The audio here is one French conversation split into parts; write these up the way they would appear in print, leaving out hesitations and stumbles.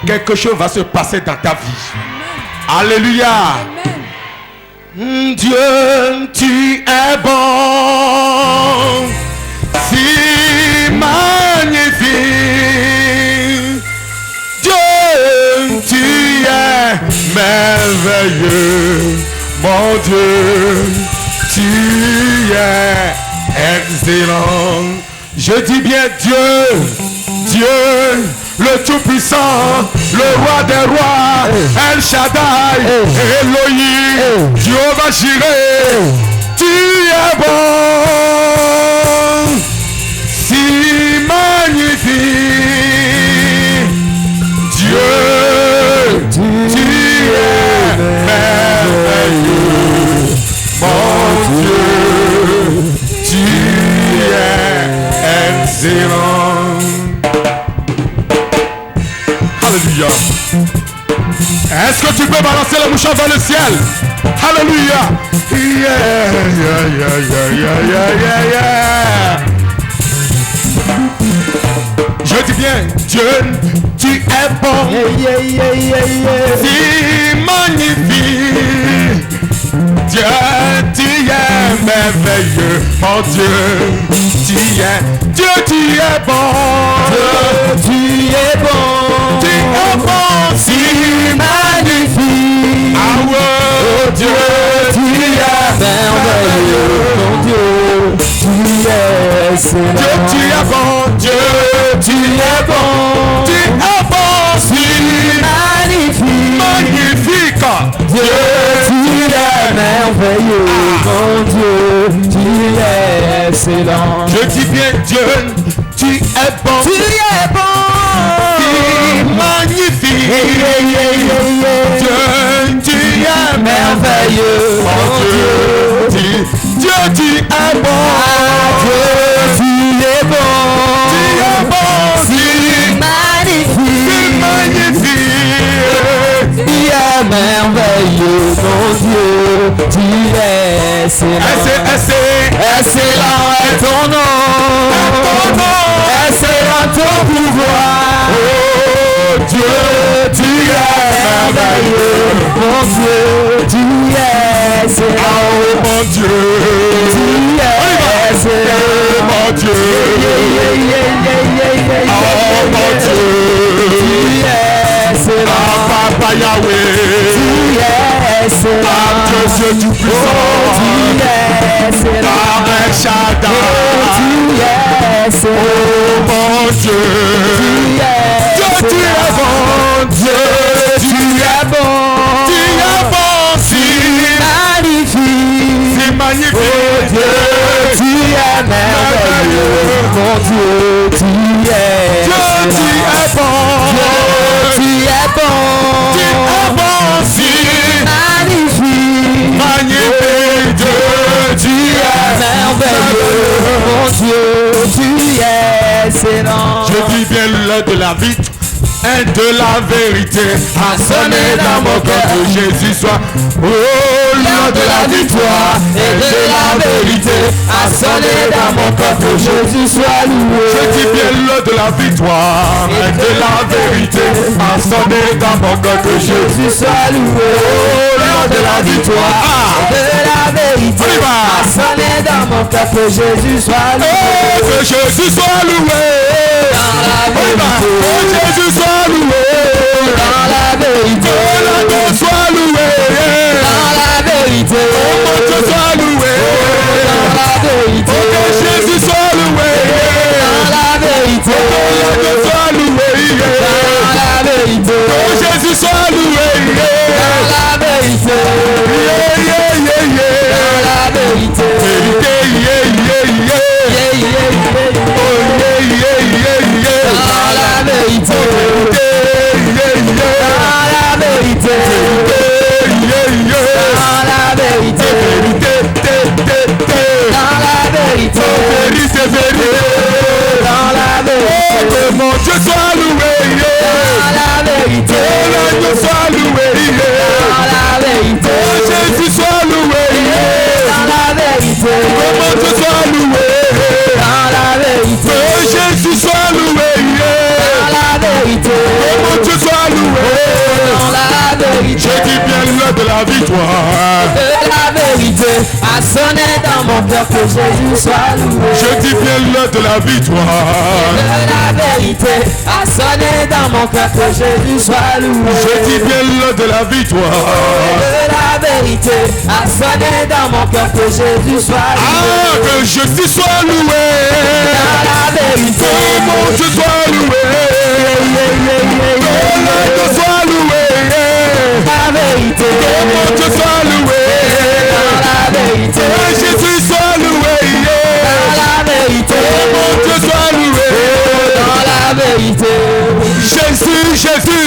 quelque chose va se passer dans ta vie. Alléluia. Dieu, tu es bon, si magnifique. Dieu, tu es merveilleux. Mon Dieu, tu es excellent. Je dis bien Dieu, Dieu, le Tout-Puissant, le Roi des Rois, El Shaddai, Elohim, Jéhovah Jireh, tu es bon, si magnifique. Dieu, tu es merveilleux, mon Dieu, tu es excellent. Alléluia. Est-ce que tu peux balancer le mouchoir dans le ciel? Alléluia. Yeah, yeah, yeah, yeah, yeah, yeah, yeah. Je dis bien, Dieu, tu es bon, si magnifique. Dieu, tu es merveilleux, mon Dieu, tu es bon, Dieu, tu es bon, si magnifique. Ah ouais, Dieu, tu es merveilleux, mon Dieu, tu es excellent. Dieu, tu es bon, Dieu, tu es bon, si magnifique. Dieu, tu es merveilleux, mon Dieu, tu es excellent. Je dis bien Dieu, tu es bon, si magnifique. Dieu, tu es merveilleux, mon Dieu, Dieu, tu es bon, Dieu, tu es bon, si magnifique. Tu es merveilleux, mon Dieu, tu es excellent est ton nom, excellent ton pouvoir. Oh Dieu, tu es merveilleux, mon Dieu, tu es excellent. Oh mon Dieu, tu es excellent, mon Dieu. Oh mon Dieu, tu es excellent. Papa Yahweh, tu es excellent. Dieu Tout-Puissant, tu es excellent. El Shaddai, tu es excellent. Oh mon Dieu, Dieu, tu es bon. Dieu, tu es bon, si magnifique. Oh Dieu, tu es merveilleux. Mon Dieu, tu es bon. Tu es bon, si magnifique. Dieu, tu es merveilleux. Mon Dieu, tu es excellent. Je dis bien l'heure de la vie et de la vérité a sonné dans mon cœur, que Jésus soit. Oh, l'heure de la victoire et de la vérité a sonné dans mon cœur, que Jésus soit loué. Je dis bien l'heure de la victoire et de la vérité a sonné dans mon cœur, que Jésus soit loué. Oh, l'heure de la victoire et de la vérité a sonné dans mon cœur, que Jésus soit loué. Oh, que Jésus soit loué. Dans la vérité, oh Jésus soit loué. Dans la vérité, que l'agneau soit loué. Dans la vérité, oh mon Dieu soit loué. Dans la vérité, oh que Jésus soit loué. Dans la vérité, oh que l'agneau soit loué. Dans la vérité, oh Jésus soit loué. Dans la vérité, dans la vérité, vérité, dans la vérité, que mon Dieu soit loué, dans la vérité, que l'agneau soit loué, dans la vérité, que Jésus soit loué, dans la vérité, que mon Dieu soit loué, dans la vérité, que Jésus soit loué, dans la vérité, que mon Dieu soit loué. louer. Dans la vérité. Je dis bien l'heure de la victoire. De la vérité a sonné dans mon cœur que Jésus soit loué. Je dis bien l'heure de la victoire. De la vérité a sonné dans mon cœur que Jésus soit loué. Je dis bien l'heure de la victoire. De la vérité a sonné dans mon cœur que Jésus soit loué. Ah, que Jésus soit loué. Dans la vérité. Que mon Dieu soit loué. Que mon Dieu soit loué. La vérité. Que mon Dieu soit loué. Dans la vérité. Que Jésus soit loué. Dans la vérité. Que mon Dieu soit loué. Dans la vérité. Jésus, Jésus.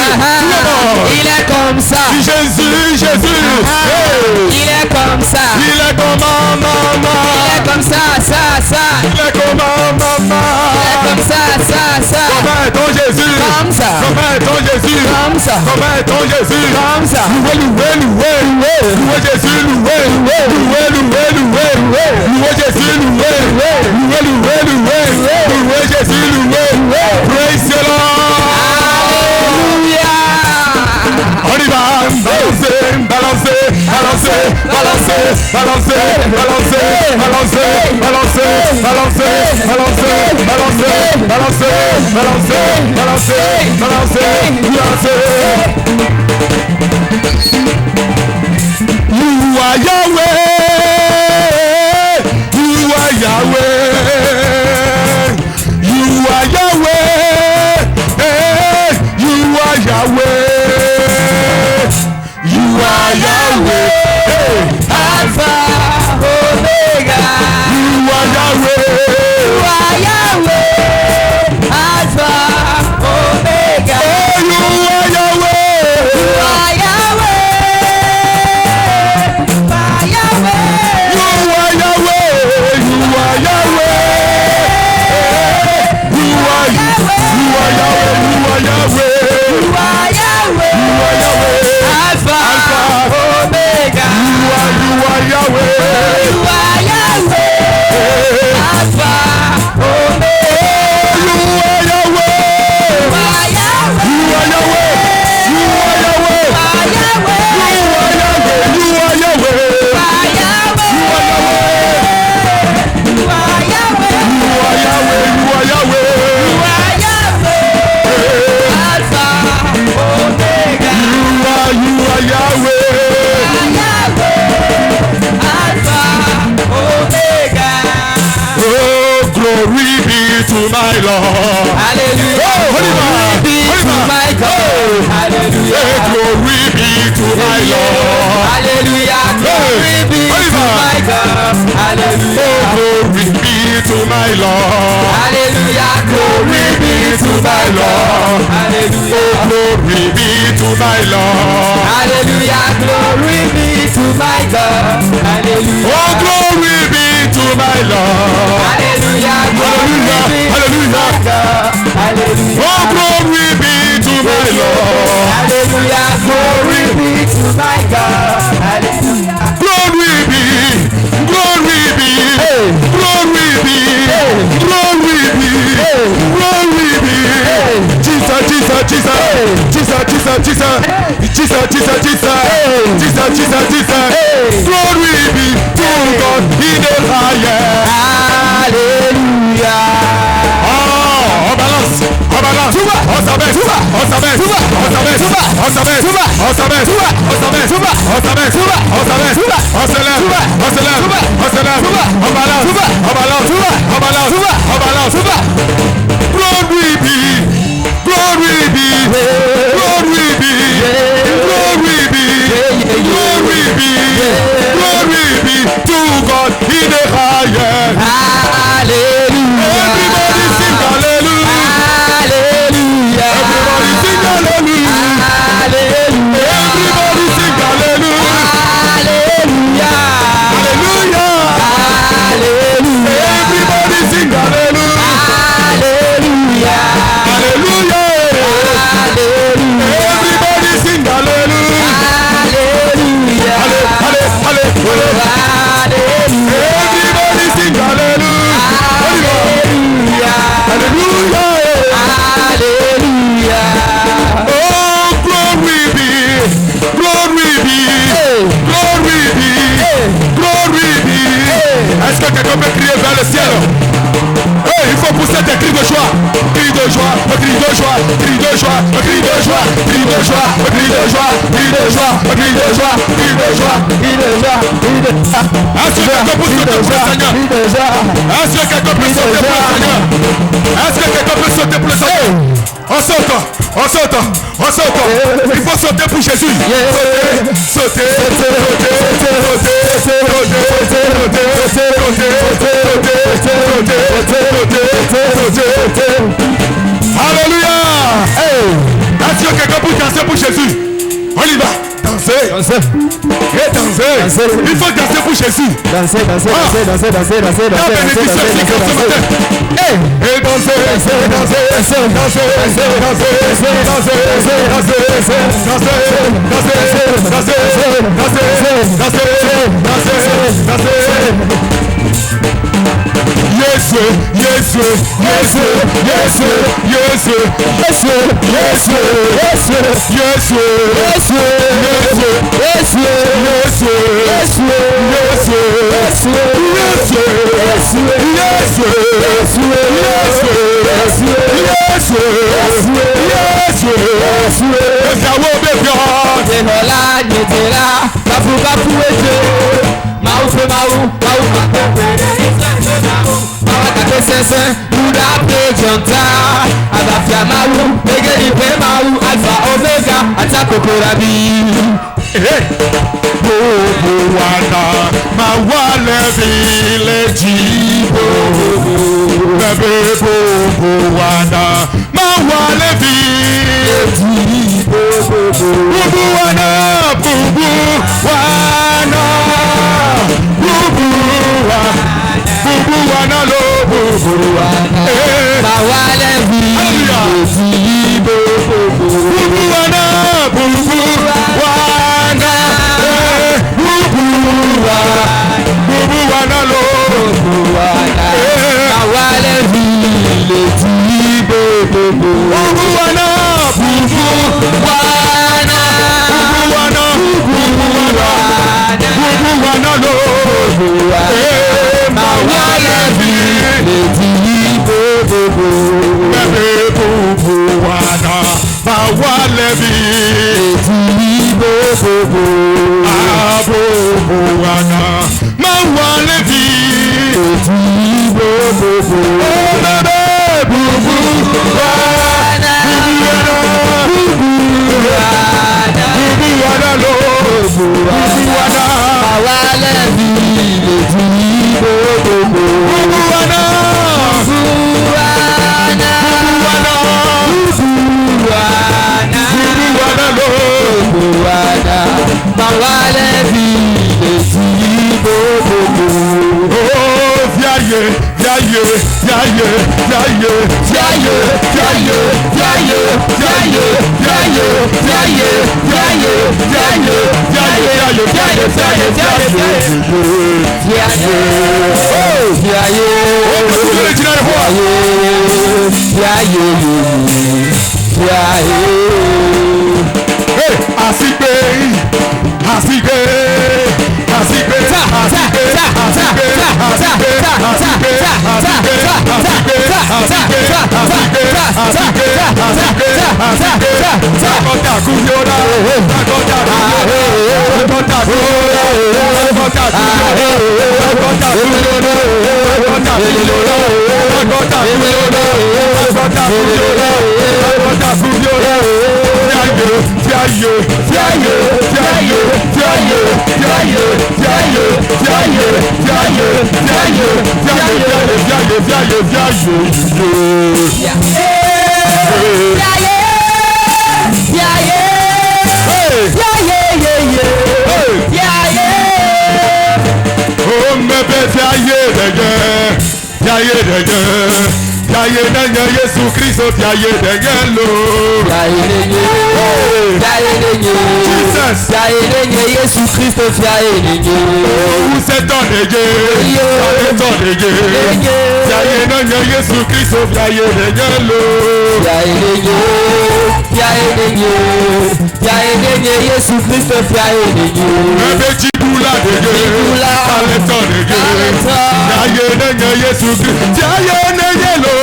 Il est comme ça. Jésus, Jésus. Il est comme ça. Il est comme maman. Il est comme ça, ça. Il est comme maman. Il est comme ça. Comment est ton Jésus? Comme ça. Comment est ton Jésus? Comme ça. Comment est ton Jésus? Comme ça. Louez Jésus, louez Jésus, louez Jésus, louez. Praise the Lord. Alléluia. On y va. You are Yahweh. You are Yahweh. You are Yahweh. You are Yahweh. You are Yahweh. Alpha, Omega. You are Yahweh. You are Yahweh. Alpha, Omega. You are Yahweh. You are Yahweh. Yahweh. You are Yahweh. You are Yahweh. You are Yahweh. You are Yahweh. You are Yahweh. You are Yahweh. Alpha, Omega. You are Yahweh. You are Yahweh. Alpha, Omega. You are Yahweh. You are Yahweh. You are Yahweh. You are Yahweh. You are Yahweh. You are Yahweh. You are Yahweh. You are Yahweh. You are Yahweh. You are Yahweh. Alpha, Omega. You are Yahweh. Alpha, Omega. Oh, glory be to my Lord. Hallelujah. Glory be to my God. Hallelujah. Glory be to my Lord. Hallelujah. Glory be to my God. Hallelujah. Glory be to my Lord. Hallelujah. Glory be to my Lord. Hallelujah. Glory be to my Lord. Hallelujah. Glory be to my God. Hallelujah. Oh, glory be to my Lord. Hallelujah. Glory be to my God. Hallelujah. Oh, glory be to my Lord. Hallelujah. Glory be to my God. Hallelujah. Glory be, glory be, glory be, glory be, glory be. Jesus, Jesus, Jesus, Jesus, Jesus, Jesus, Jesus, Jesus, Jesus, Jesus, Jesus. Glory be to God in the highest. Hallelujah. Oh, on balance, on balance, on s'abaisse, on s'abaisse, on s'abaisse, on s'abaisse, on s'abaisse, on s'abaisse, on s'abaisse, on s'abaisse, on se lève, on se lève, on se lève, on balance, on balance, on balance, on balance. Glory be, glory be, glory be, glory be, glory be, glory be to God in the highest. Hallelujah. Everybody sing hallelujah. Hallelujah. Everybody sing hallelujah. Hallelujah. Everybody sing hallelujah. Hallelujah. Hallelujah. Hallelujah. Everybody sing hallelujah. Hallelujah. Hallelujah. Hey, il faut pousser des cris de joie. Cris de joie, cris de joie, cris de joie, cris de joie, cris de joie, cris de joie, cris de joie, cris de joie, cris de joie, cris de joie, cris de joie. Est-ce que quelqu'un peut sauter pour le Seigneur? Est-ce que quelqu'un peut sauter pour le Seigneur? Est-ce que quelqu'un peut sauter pour le Seigneur? On saute, on saute, on saute. Il faut sauter pour Jésus. Sauter, sauter, alléluia. Est-ce que quelqu'un peut danser pour Jésus? On y va. Danser. Et danser. Il faut danser pour Jésus. Danser. Et danser. Yes, yes, yes, yes, yes, yes, yes, yes, yes, Tidula dege. Kaleto dege. Yaye nenye Yesu Christ. Yaye nenye lo.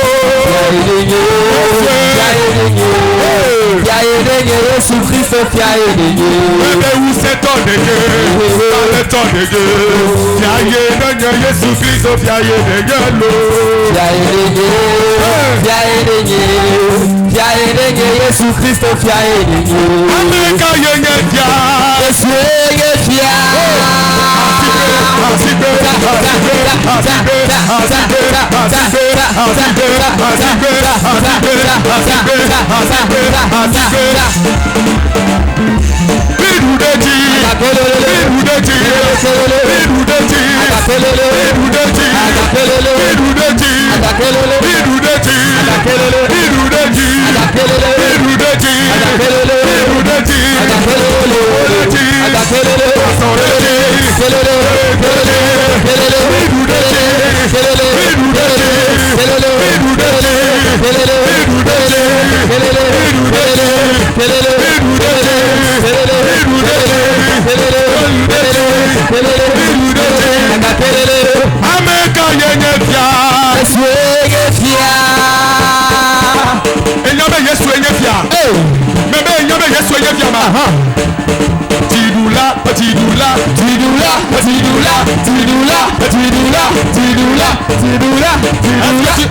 Yaye nenye Yesu Christ. Yaye nenye. Bébé où c'est ton dege. Kaleto dege. Yaye nenye Yesu Christ. Yaye nenye lo. Yaye nenye. Yaye nenye. Yaye nenye Yesu Christ. Yaye nenye. Amerika yenye dia. Yesu yenye dia.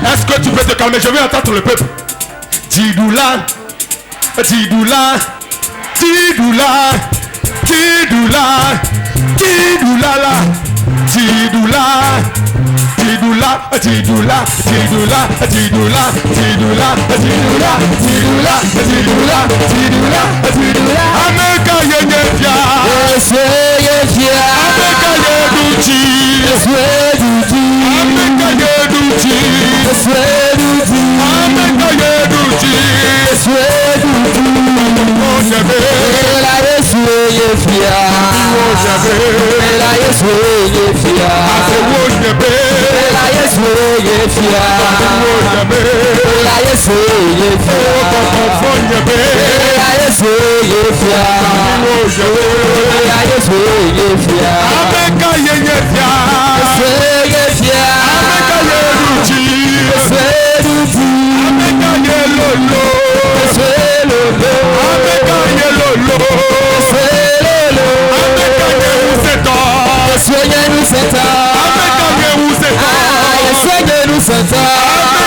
Est-ce que tu peux te calmer? Je vais entendre le peuple. Tidoula, Tidoula, Tidoula, Tidoula, Tidoula, Tidoula, Tidoula, Tidoula, Tidoula, Tidoula, Tidoula, Tidoula, Tidoula, Tidoula, Tidoula, Tidoula. Ameka yenefia, Yesu Ameka yeduchi, yeduchi, Ameka yeduchi, yeduchi, Ameka yeduchi, yeduchi. Ojebe, La Yesu yefia, Ojebe, la Yesu yefia, Ojebe, la Yesu yefia, Ojebe, la Yesu yefia, Ojebe, la Yesu yefia, la Yesu yefia, Ameka yenefia, yefia, Ameka yeduchi, yeduchi, Ameka yelolo, Ameka yelolo, Ameka yeuseta, Ameka yeuseta, Ameka yeuseta, Ameka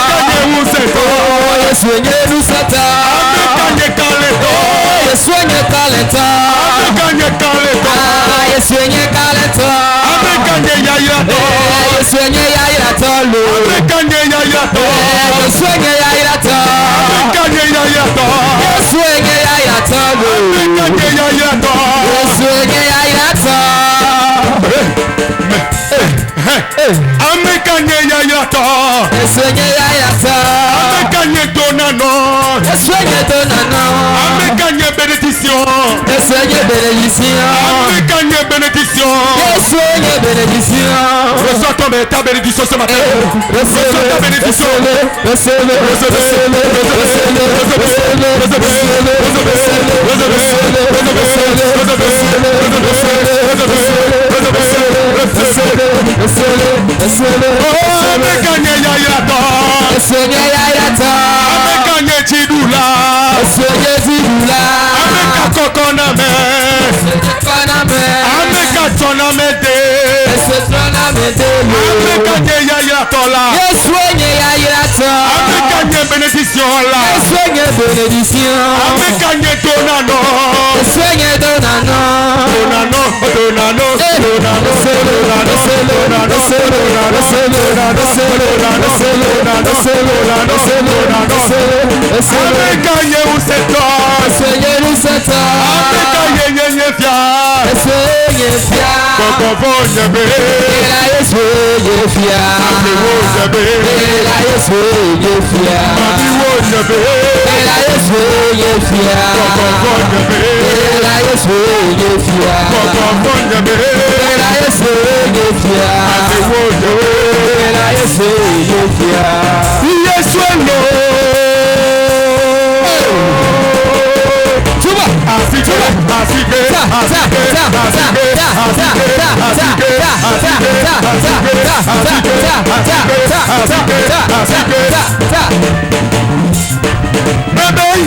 yekaleta, Ameka yeyayirato, Ameka yeyayirato, Ameka yeyayirato, Ameka yedonano, Ameka yebénédiction, Ameka yebénédiction. Reçois ta bénédiction ce matin. Reçois ta bénédiction.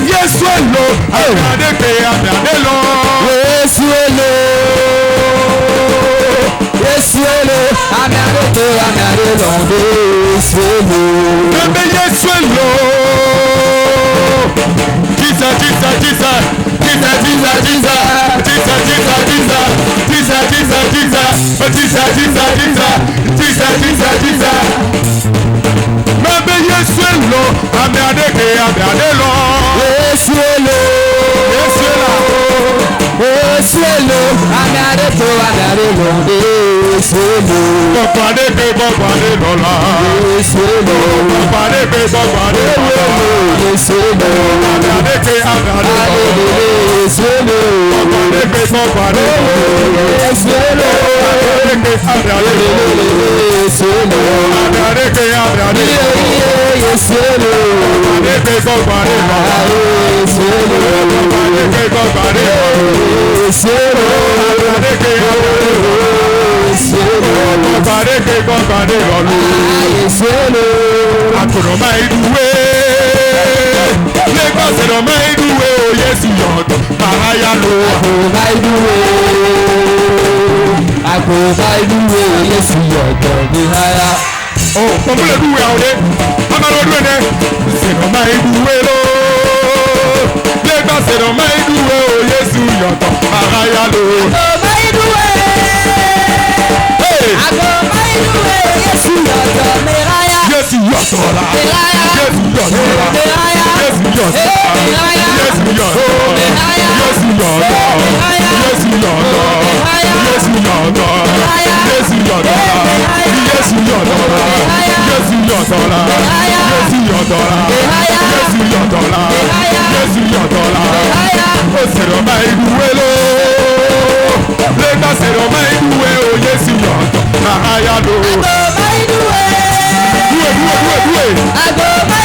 Yesu elo, amade ke amade lo. Yesu elo, Yesu elo, amade ke amade lo. Yesu elo, Yesu elo. Jesus, Jesus, Jesus, Jesus, Jesus, Jesus, Jesus, Jesus, Jesus, Jesus, Jesus, Jesus, Jesus, Jesus, Jesus, Jesus, Jesus. Mebe Yesu elo, amade ke amade lo. Yesu elo, Yesu elo, Yesu elo, amade ke amade lo. Yesu elo, bọ̀gbàdé ke bọ̀gbàdé lọ́la. Yesu elo, bọ̀gbàdé ke bọ̀gbàdé lọ́la. Yesu elo, amade ke amade lo. Yesu elo, bọ̀gbàdé ke bọ̀gbàdé lọ́la. Yesu elo, amade ke amade lo. Yesu elo, amade ke amade lo. Yesu elo, bọ̀gbàdé ke bọ̀gbàdé lọ́la. Yesu elo, bọ̀gbàdé ke bọ̀gbàdé lọ́la. Yesu elo, amade ke amade lo. Yesu elo, bọ̀gbàdé ke bọ̀gbàdé lọ́la. Yesu elo, àtùnọ̀má ìdúwé. Lagos ẹ̀rọ̀má ìdúwé o Yesu yọ̀dọ̀ àráyá lo. Àkùnọ̀má ìdúwé. Àkùnọ̀má ìdúwé o Yesu yọ̀dọ̀ ní àráyá. Oh, pọ̀npọ̀lẹ̀ ìdúwé àwọn ọdẹ. Amadu ọdún ẹ̀dẹ́. Ẹ̀rọ̀má ìdúwé lo. Lagos ẹ̀rọ̀má ìdúwé o Yesu yọ̀dọ̀ àráyá lo. Àkùnọ̀má ìdúwé. Àkùnọ̀má ìdúwé o Yesu yọ̀dọ̀ ní àráyá. Yesu yọ̀dọ̀ la. Yesu yọ̀dọ̀ la. Yesu yọ̀dọ̀ la. Yesu yọ̀dọ̀ la. Yesu yọ̀dọ̀ la. Yesu yọ̀dọ̀ la. Yesu yọ̀dọ̀ la. Yesu yọ̀dọ̀ la. Yesu yọ̀dọ̀ la. Yesu yọ̀dọ̀ la. Yesu yọ̀dọ̀ la. Yesu yọ̀dọ̀ la. Yesu yọ̀dọ̀ la. O sèrò máa ìdúwé ló. Lẹ́gbà sèrò máa ìdúwé o Yesu yọ̀dọ̀ máa yá ló. Àgọ́ máa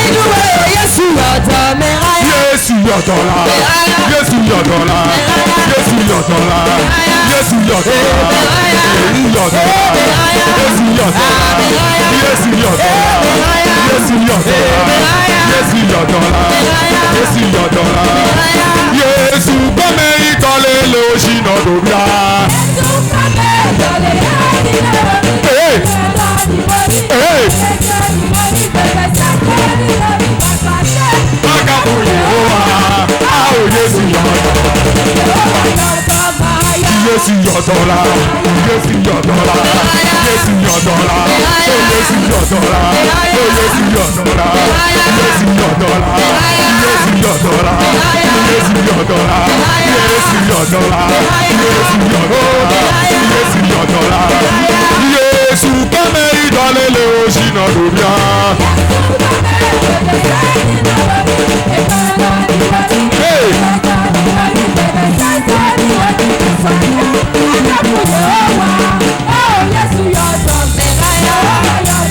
ìdúwé o Yesu yọ̀dọ̀ mẹ́ra yá. Yesu yọ̀dọ̀ la. Yesu yọ̀dọ̀ la. Yesu yọ̀dọ̀ la. Yesu yọ̀dọ̀ la. Èyí yọ̀dọ̀ la. Yesu yọ̀dọ̀ la. Yesu yọ̀dọ̀ la. Yesu yọ̀dọ̀ la. Yesu yọ̀dọ̀ la. Yesu yọ̀dọ̀ la. Yesu gbọ́mẹ̀ ìtọ́lé ló ṣìnà lórí a. Agabu Yehowa, a ò Yesu yọ̀dọ̀. Yesu yọ̀dọ̀ la, Yesu yọ̀dọ̀ la, Yesu yọ̀dọ̀ la, Yesu yọ̀dọ̀ la, Yesu yọ̀dọ̀ la, Yesu yọ̀dọ̀ la, Yesu yọ̀dọ̀ la, Yesu yọ̀dọ̀ la, Yesu yọ̀dọ̀ la, Yesu yọ̀dọ̀ la, Yesu yọ̀dọ̀ la, Yesu kọ́mẹ́ ìdálélé òṣìnà lórí a.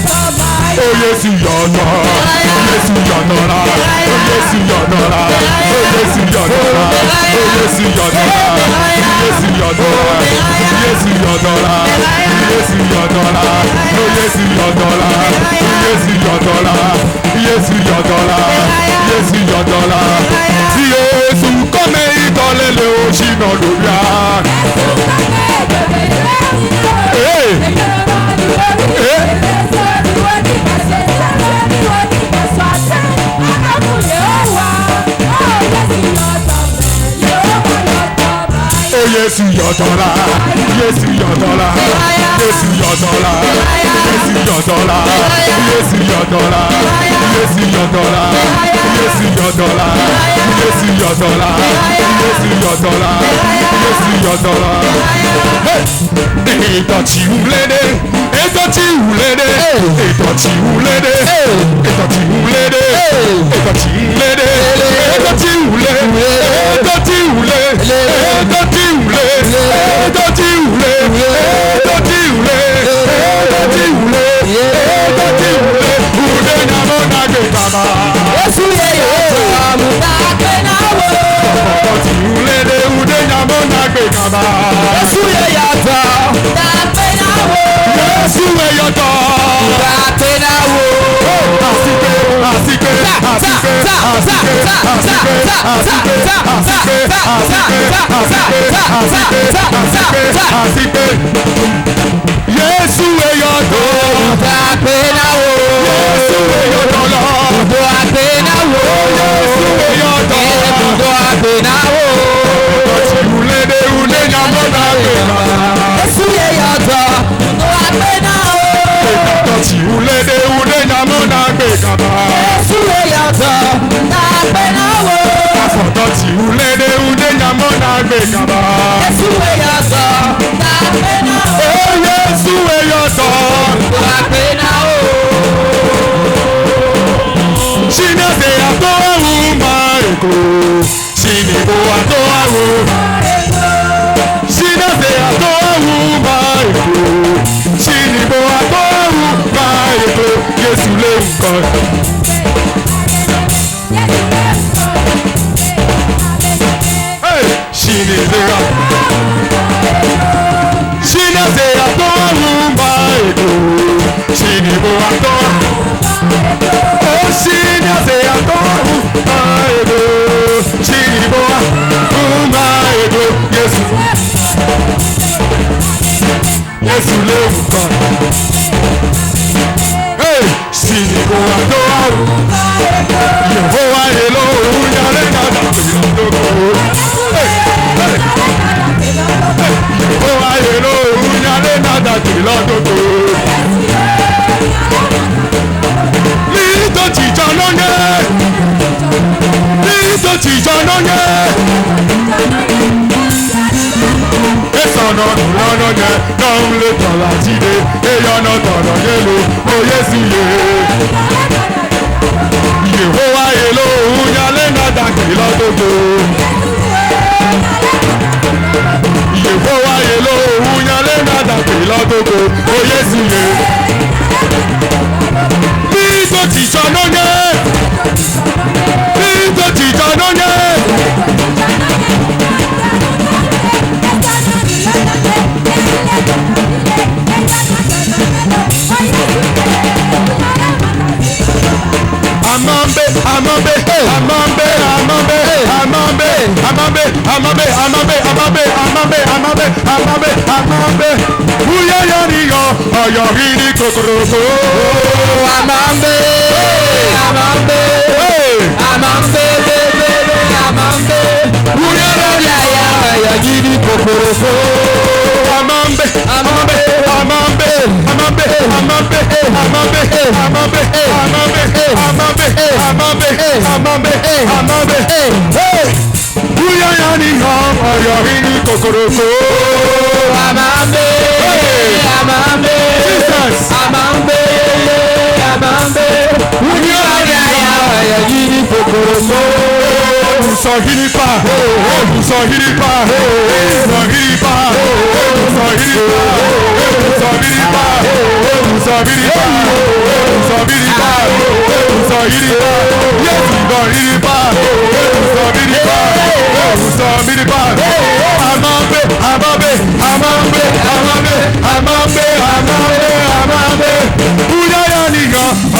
Yesu yọ̀dọ̀, Yesu yọ̀dọ̀ la, Yesu yọ̀dọ̀ la, Yesu yọ̀dọ̀ la, Yesu yọ̀dọ̀ la, Yesu yọ̀dọ̀ la, Yesu yọ̀dọ̀ la, Yesu yọ̀dọ̀ la, Yesu yọ̀dọ̀ la, Yesu yọ̀dọ̀ la, Yesu yọ̀dọ̀ la, Yesu yọ̀dọ̀ la, tí Yesu kọ́mẹ́ ìtọ́lélé òṣìnà lórí a. Yesu yọ̀dọ̀ la, Yesu yọ̀dọ̀ la, Yesu yọ̀dọ̀ la, Yesu yọ̀dọ̀ la, Yesu yọ̀dọ̀ la, Yesu yọ̀dọ̀ la, Yesu yọ̀dọ̀ la, Yesu yọ̀dọ̀ la, Yesu yọ̀dọ̀ la, Yesu yọ̀dọ̀ la. Ìdọ̀tí wúlédé, ìdọ̀tí wúlédé, ìdọ̀tí wúlédé, ìdọ̀tí wúlédé, ìdọ̀tí wúlédé, ìdọ̀tí wúlé, ìdọ̀tí wúlé, ìdọ̀tí wúlé, ìdọ̀tí wúlé, ìdọ̀tí wúlé, ìdọ̀tí wúlé, ìdọ̀tí wúlé, wúlé nyàmó nàgé bàbá. Yesu yẹ yóò àmú nàgé náwó. Ìdọ̀tí wúlédé, wúlé nyàmó nàgé bàbá. Yesu yẹ yàtọ̀ nàgé náwó. Yesu yẹ yàtọ̀ nàgé náwó. Yesu eyodo apenawo Yesu eyodo lo apenawo Yesu eyodo apenawo ulede nyamona Yesu eyodo apenawo ulede nyamona Yesu eyodo apenawo afọdọti ulede nyamona Yesu eyodo apenawo Yesu eyodo apenawo Shinade ato awu maiko Shinibo ato awu Shinade ato awu maiko Shinibo ato awu maiko Yesu le nkan Shinade ato awu maiko Shinibo ato Oh, Shinade ato awu maiko Shinibo awu maiko Yesu le nkan Shinibo ato awu Yehowa elo unyale nada Yehowa elo unyale nada tilododo Lito chijanonye Esono nulononye Nomle tolatide Eyono toronye O Yesu ye Yehowa elo unyale nada tilododo Yehowa elo unyale nada tilododo O Yesu ye Lito chijanonye Amambe Uya yaniyo Ayahini kokoroko Amambe Uya yaniyo Ayahini kokoroko Amambe Uya yaniyo Ayahini kokoroko Amambe Jesus Amambe Uya yaniyo Ayahini kokoroko Sahiripa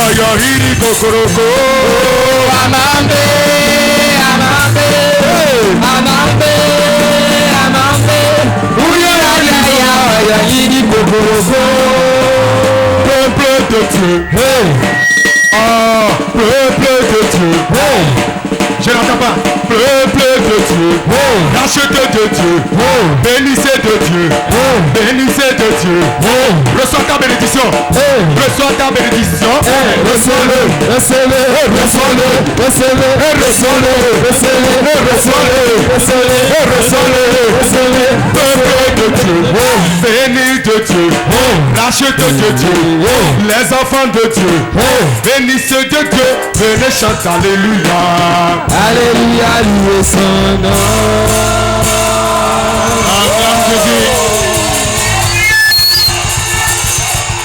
Ayahini kokoroko Amambe Uya yaniyo kokoroko Peuple de Dieu peuple de Dieu Je n'entends pas Peuple de Dieu Racheté de Dieu Bénissez de Dieu Bénissez de Dieu Reçois ta bénédiction Reçois ta bénédiction Reçois-le Peuple de Dieu Béni de Dieu Racheté de Dieu Les enfants de Dieu Bénissez de Dieu Venez chanter Alléluia Alléluia, louez son nom. Acclame Jésus.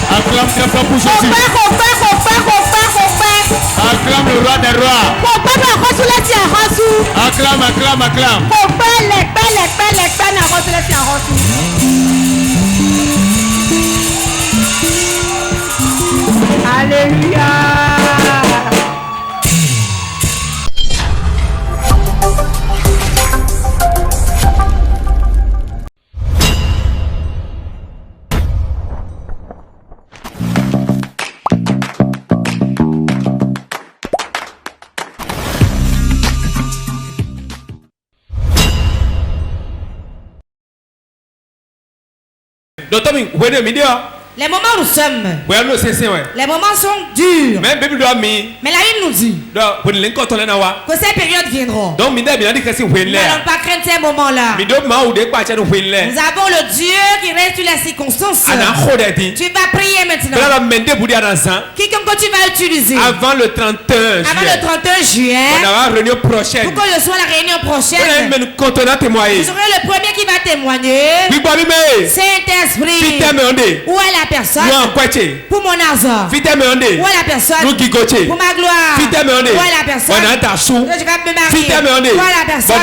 Acclame très fort pour Jésus. Acclame le roi des rois. Acclame. Alléluia. Les moments où nous sommes, les moments sont durs. Mais la Bible nous dit que ces périodes viendront. Nous n'allons pas craindre ces moments-là. Nous avons le Dieu qui reste sur les circonstances. Tu vas prier maintenant. Quiconque tu vas utiliser avant le 31 juin, pour que ce soit la réunion prochaine, vous serez le premier qui va témoigner. Saint-Esprit, où est la personne? Pour mon argent. Où est la personne? Pour ma gloire. Où est la personne? Je vais me marier. Où est la personne?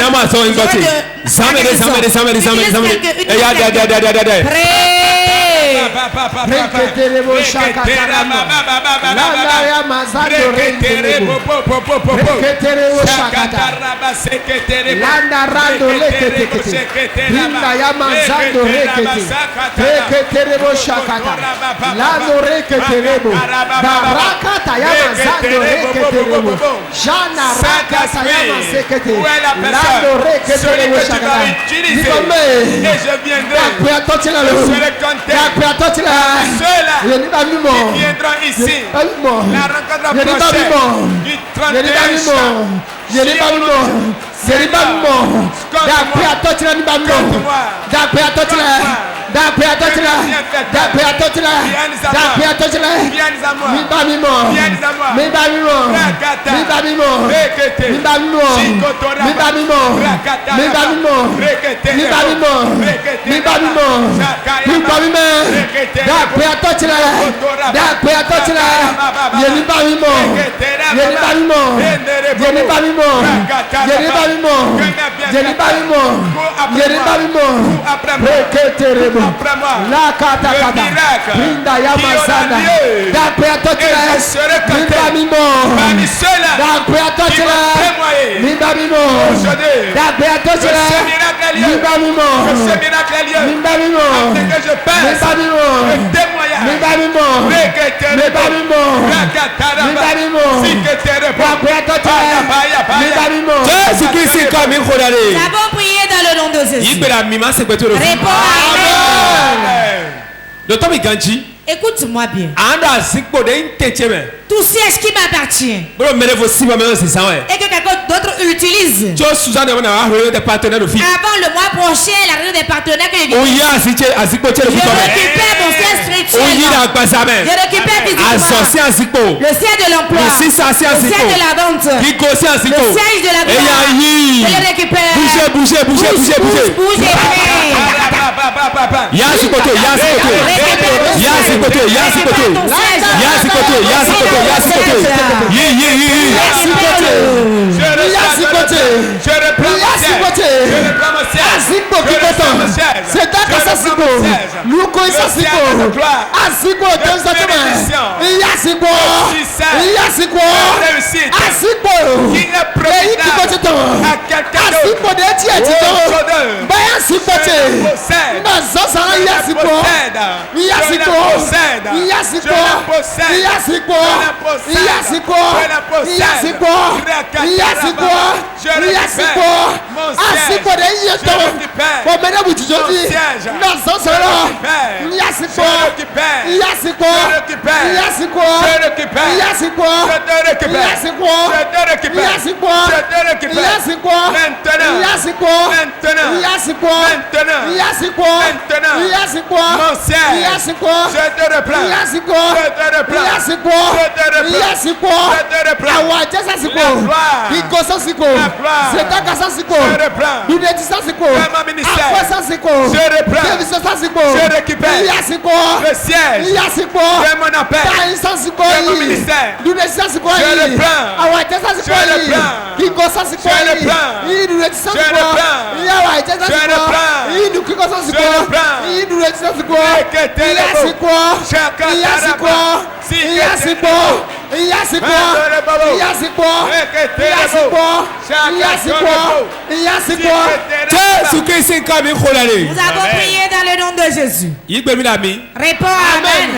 qui viendront ici, la rencontre prochaine du 31 Nous avons prié dans le nom de Jésus. Réponds Amen. Écoute-moi bien. Tout siège qui m'appartient et que quelqu'un d'autre utilise avant le mois prochain, la réunion des partenaires que je récupère mon siège spirituel. Je récupère physiquement le siège de l'emploi, le siège de la vente, le siège de la gloire. Je le récupère. Bouge et Nous avons prié dans le nom de Jésus. Réponds Amen.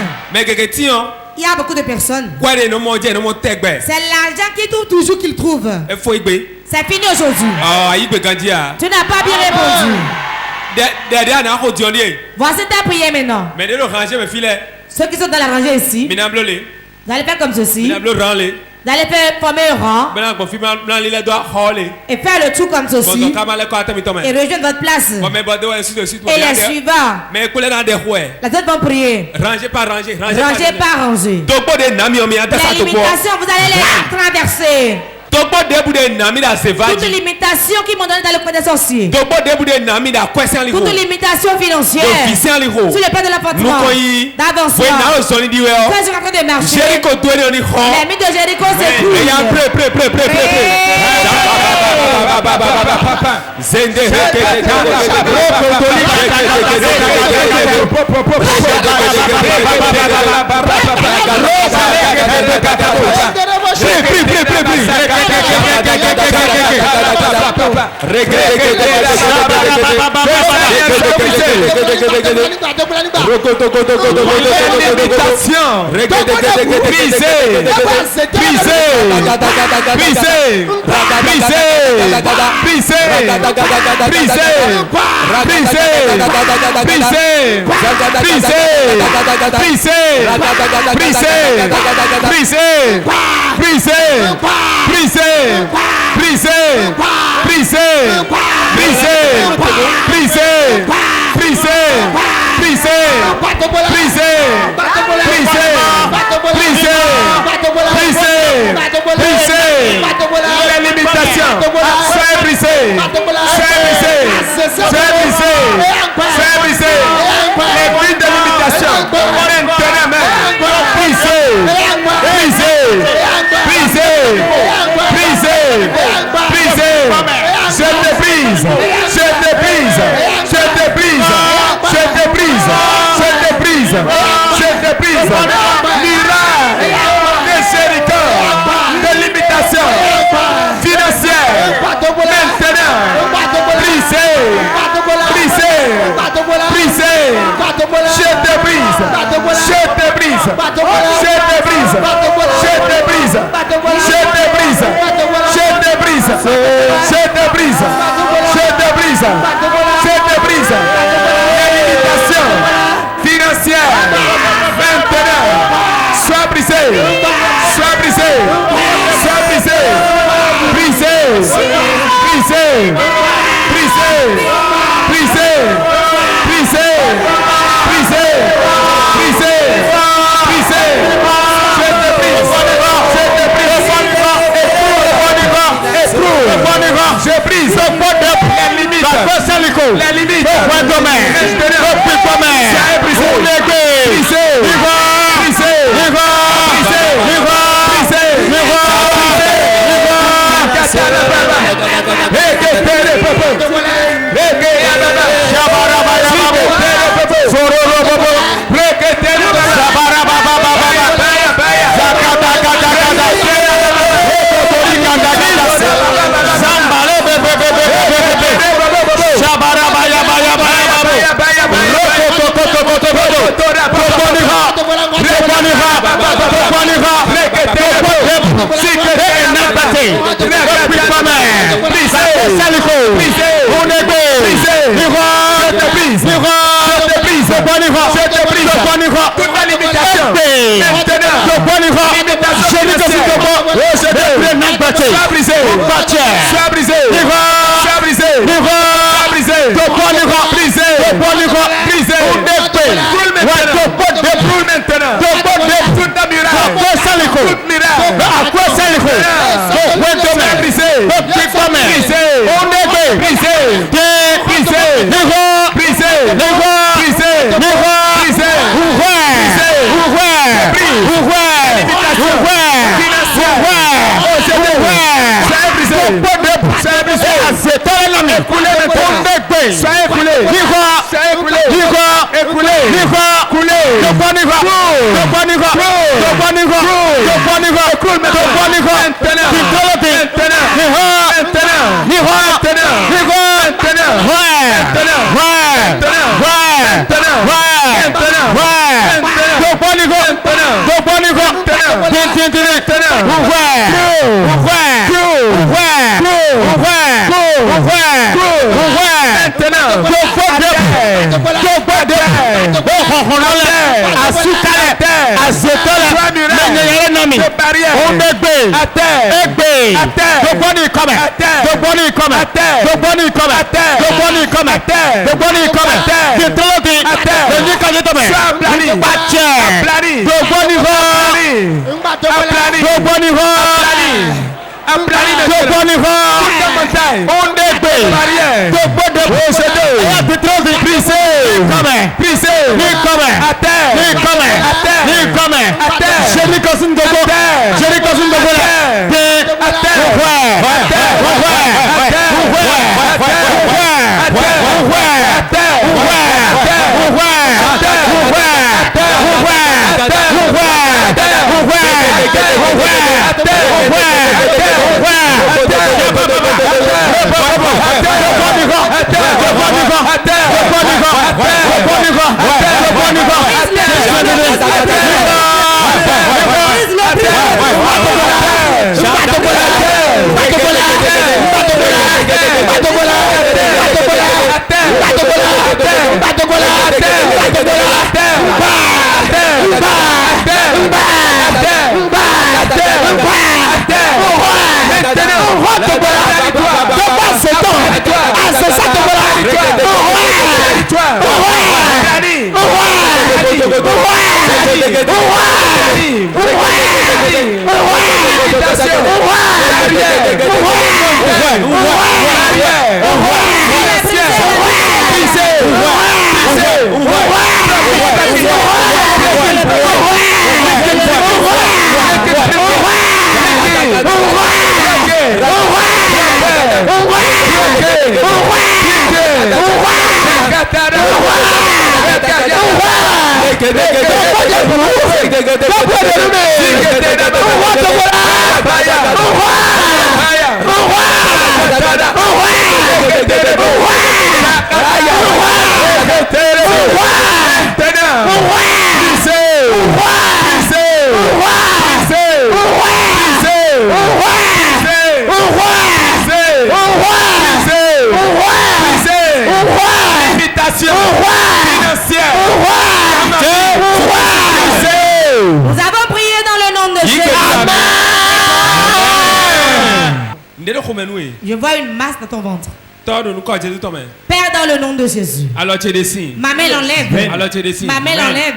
Il y a beaucoup de personnes. C'est l'argent qui trouve toujours qu'il trouve. C'est fini aujourd'hui. Tu n'as pas bien répondu. Voici ta prière maintenant. Ceux qui sont dans la rangée ici, vous allez faire comme ceci. Vous allez faire former un rang et faire le tout comme ceci et rejoindre votre place. Et les suivants, les autres vont prier. Rangée par rangée. Les limitations, vous allez les traverser. Toute limitation qui m'ont donné dans le coin des sorciers. Toute limitation financière. Sur le plan de l'appartement. D'avancement. Quand je suis en train de marcher. Les mythes de Jéricho s'écoulent. barrière. On dégbe. À terre. Egbe. À terre. Dogboni come. À terre. Dogboni come. À terre. Dogboni come. À terre. Dogboni come. À terre. Dogboni come. À terre. Détolodi. À terre. Le nikaje tome. Sois aplani. Bache. Aplani. Dogboni ho. Aplani. Dogboni ho. Aplani. Dogboni ho. Toute la montagne. On dégbe. Barrière. Dogboni procédé. Et Détolodi prissé. Come. Prissé. Ni come. À terre. Ni come. À terre. Ni come. À terre. Chéri kosun dogo. À terre. Chéri kosun dogo. À terre. À terre. À terre. Nous avons prié dans le nom de Jésus. Je vois une masse dans ton ventre. Père, dans le nom de Jésus. Ma main l'enlève. Ma main l'enlève.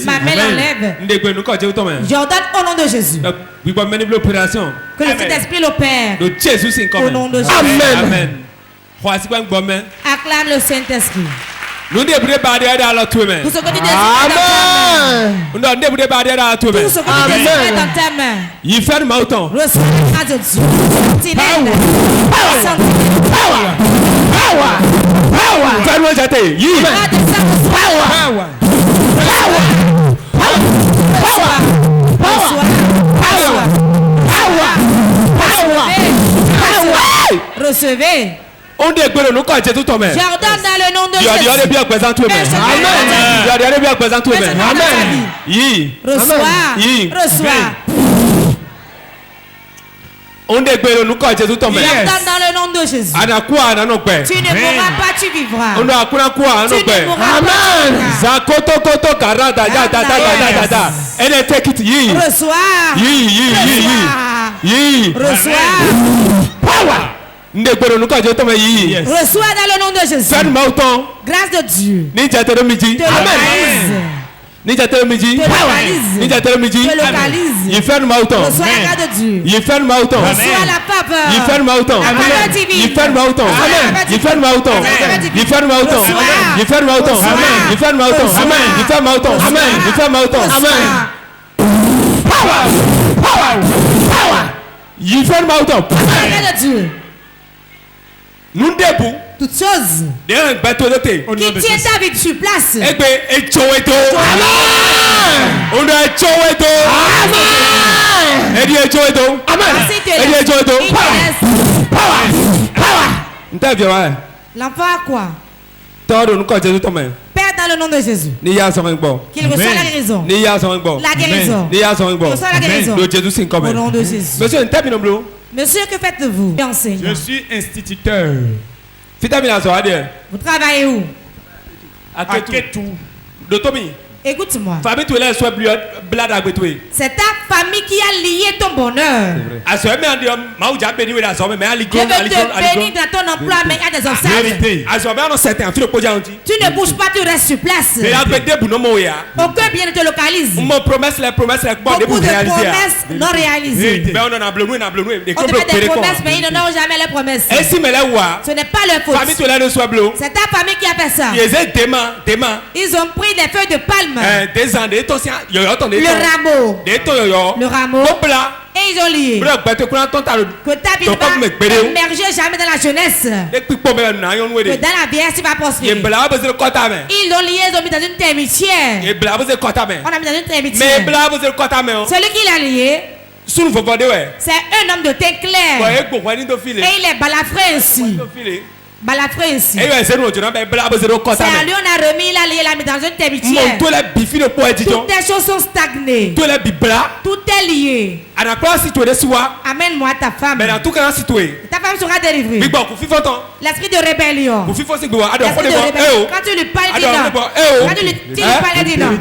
Ma main l'enlève. J'ordonne au nom de Jésus. Que le Saint-Esprit l'opère. Au nom de Jésus. Amen. Acclame le Saint-Esprit. Nous devons barrière dans la tour. Tout ce que tu désires Nous devons barrière dans la tour. Tout ce que tu désires dans ta main. Il fait le mouton. Reçois la grâce de Dieu. Power. Fais-moi jeter. Recevez. On dit que nous quand tout tombe. J'ordonne dans le nom de Jésus. Dieu bien présent tout même. Amen. Dieu bien présent tout même. Amen. Reçois. Reçois. On dit que nous quand tout tombe. J'ordonne dans le nom de Jésus. Tu ne mourras pas, tu vivras. On a quoi tu ne mourras pas. Zakoto koto karada da da da da da. Elle take it yi. Reçois. Yi. Reçois. Power. Reçois dans le nom de Jésus. Grâce de Dieu. Te localise. Reçois la grâce de Dieu. Reçois la faveur. Nous debout. Toutes choses qui tiennent ta vie sur place. Amen. L'enfant a quoi? Père, dans le nom de Jésus. Qu'il reçoit la guérison. La guérison. Qu'il reçoit la guérison. Au nom de Jésus. Monsieur, que faites-vous? Je suis instituteur. Vous travaillez où? À Ketou. Écoute-moi. C'est ta famille qui a lié ton bonheur. Je veux te bénir dans ton emploi, mais il y a des obstacles. Tu ne bouges pas, tu restes sur place. Aucun bien ne te localise. Beaucoup de promesses non réalisées. On te fait des promesses, mais ils n'ont jamais les promesses. Ce n'est pas leur faute. C'est ta famille qui a fait ça. Ils ont pris des feuilles de palme. Le rameau. Et ils ont lié. Que ta vie ne va émerger jamais dans la jeunesse. Que dans la vieillesse, tu vas prospérer. Ils l'ont lié, ils ont mis dans une termitière. On a mis dans une termitière. Celui qui l'a lié, c'est un homme de teint clair. Et il est balafré ainsi. Balafré ici. C'est à lui on a remis, il a mis dans une termitière. Toutes les choses sont stagnées. Tout est lié. Amène-moi ta femme. Ta femme sera délivrée. L'esprit de rébellion. Quand tu lui parles, dis non. Quand tu lui parles, dis non.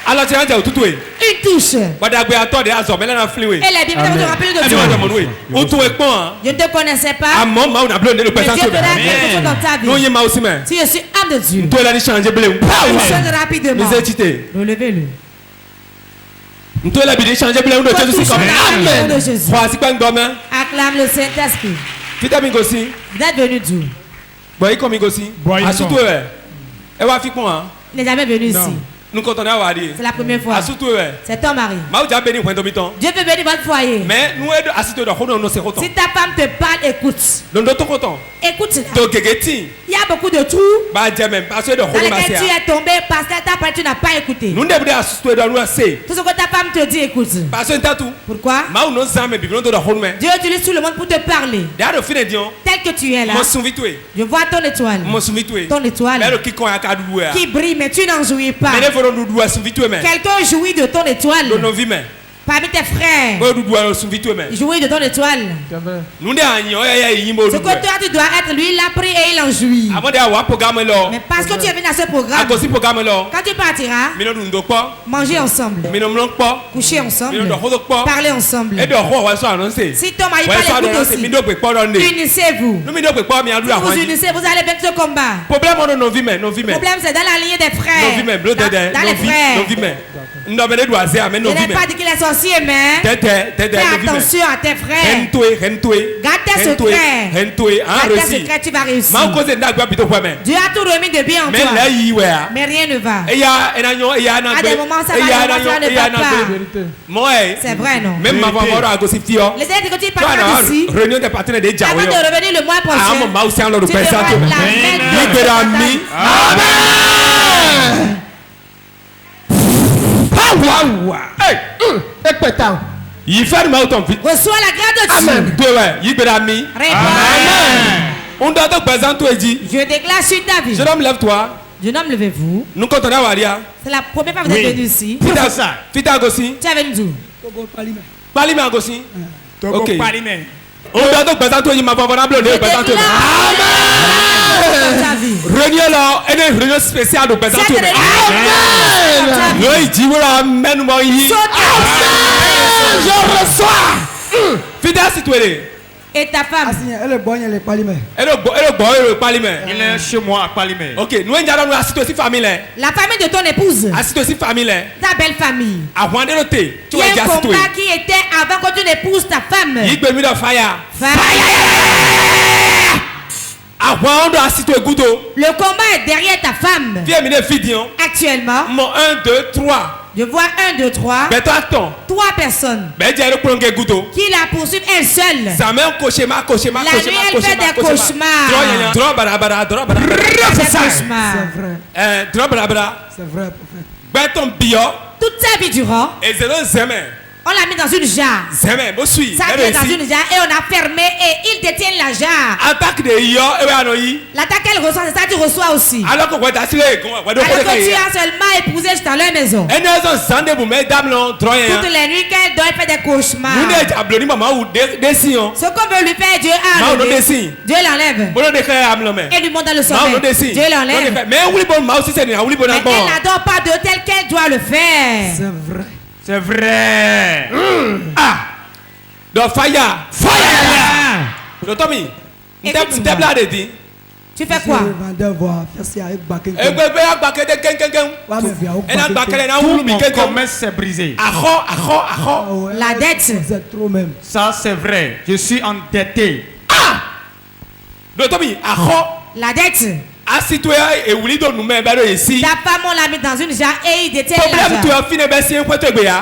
Alors tu as dit tout une touche. Et la Bible te rappelle de toi. Je ne te connaissais pas. Mais Dieu te donne quelque chose dans ta vie. Si je suis âme de Dieu, il change rapidement. Relevez-le. Acclame le Saint-Esprit. Vous êtes venu d'où? Il n'est jamais venu ici. C'est la première fois. C'est ton mari. Dieu peut bénir votre foyer. Si ta femme te parle, écoute. Écoute. Il y a beaucoup de trous dans lesquels tu es tombé parce que tu n'as pas écouté. Tout ce que ta femme te dit, écoute. Pourquoi? Dieu utilise tout le monde pour te parler. Tel que tu es là. Je vois ton étoile. Ton étoile qui brille, mais tu n'en jouis pas. Quelqu'un jouit de ton étoile. Parmi tes frères, jouit de ton étoile. Ce que toi tu dois être, lui il a pris et il en jouit. Mais parce que tu es venu à ce programme, quand tu partiras, manger ensemble, coucher ensemble, parler ensemble. Si ton mari parle, écoute aussi. Unissez-vous. Si vous unissez, vous allez vaincre ce combat. Le problème c'est dans la lignée des frères. Dans les frères. Je n'ai pas dit qu'il est sorcier, mais fais attention à tes frères. Garde tes secrets. Garde tes secrets, tu vas réussir. Dieu a tout remis de bien en toi. Mais rien ne va. À des moments, ça va, ne va pas. C'est vrai, non? Les aides que tu parles ici, avant de revenir le mois prochain, tu devras la mettre. Amen. Reçois la grâce de Dieu. Amen. Je déclare sur ta vie. Jeune homme, lève-toi. Jeune homme, levez-vous. C'est la première fois que vous êtes venu ici. Tu es venu d'où? Ok. Réunion spéciale de présentation. Je reçois. Fidèle citoyen. Et ta femme? Elle est bonne, elle est palimée. Elle est chez moi à Palimé. Ok, nous allons assister aussi famille. La famille de ton épouse. Assister aussi famille. Ta belle famille. À Rwanda noté. Il y a un combat qui était avant que tu n'épouses ta femme. Il peut mettre fire. Le combat est derrière ta femme. Actuellement. 1, 2, 3. Je vois 1, 2, 3. 3 personnes qui la poursuivent elle seule. La nuit, elle fait des cauchemars. C'est vrai, prophète. Toute sa vie durant, On l'a mis dans une jarre. Ça est dans une jarre et on a fermé et il détient la jarre. L'attaque qu'elle reçoit, c'est ça que tu reçois aussi. Alors que tu as seulement épousé dans leur maison. Toutes les nuits qu'elle dort, elle fait des cauchemars. Ce qu'on veut lui faire, Dieu a enlevé. Dieu l'enlève. Et lui monte dans le sommeil. Dieu l'enlève. Mais elle n'adore pas Dieu tel qu'elle doit le faire. C'est vrai. C'est vrai. Ah. Donc fire. Donc Tommy. Tu fais quoi? Tout mon commerce s'est brisé. La dette. Ça c'est vrai. Je suis endetté. Ah. Donc Tommy. La dette. Ta femme, on l'a mis dans une jarre et il détient la jarre.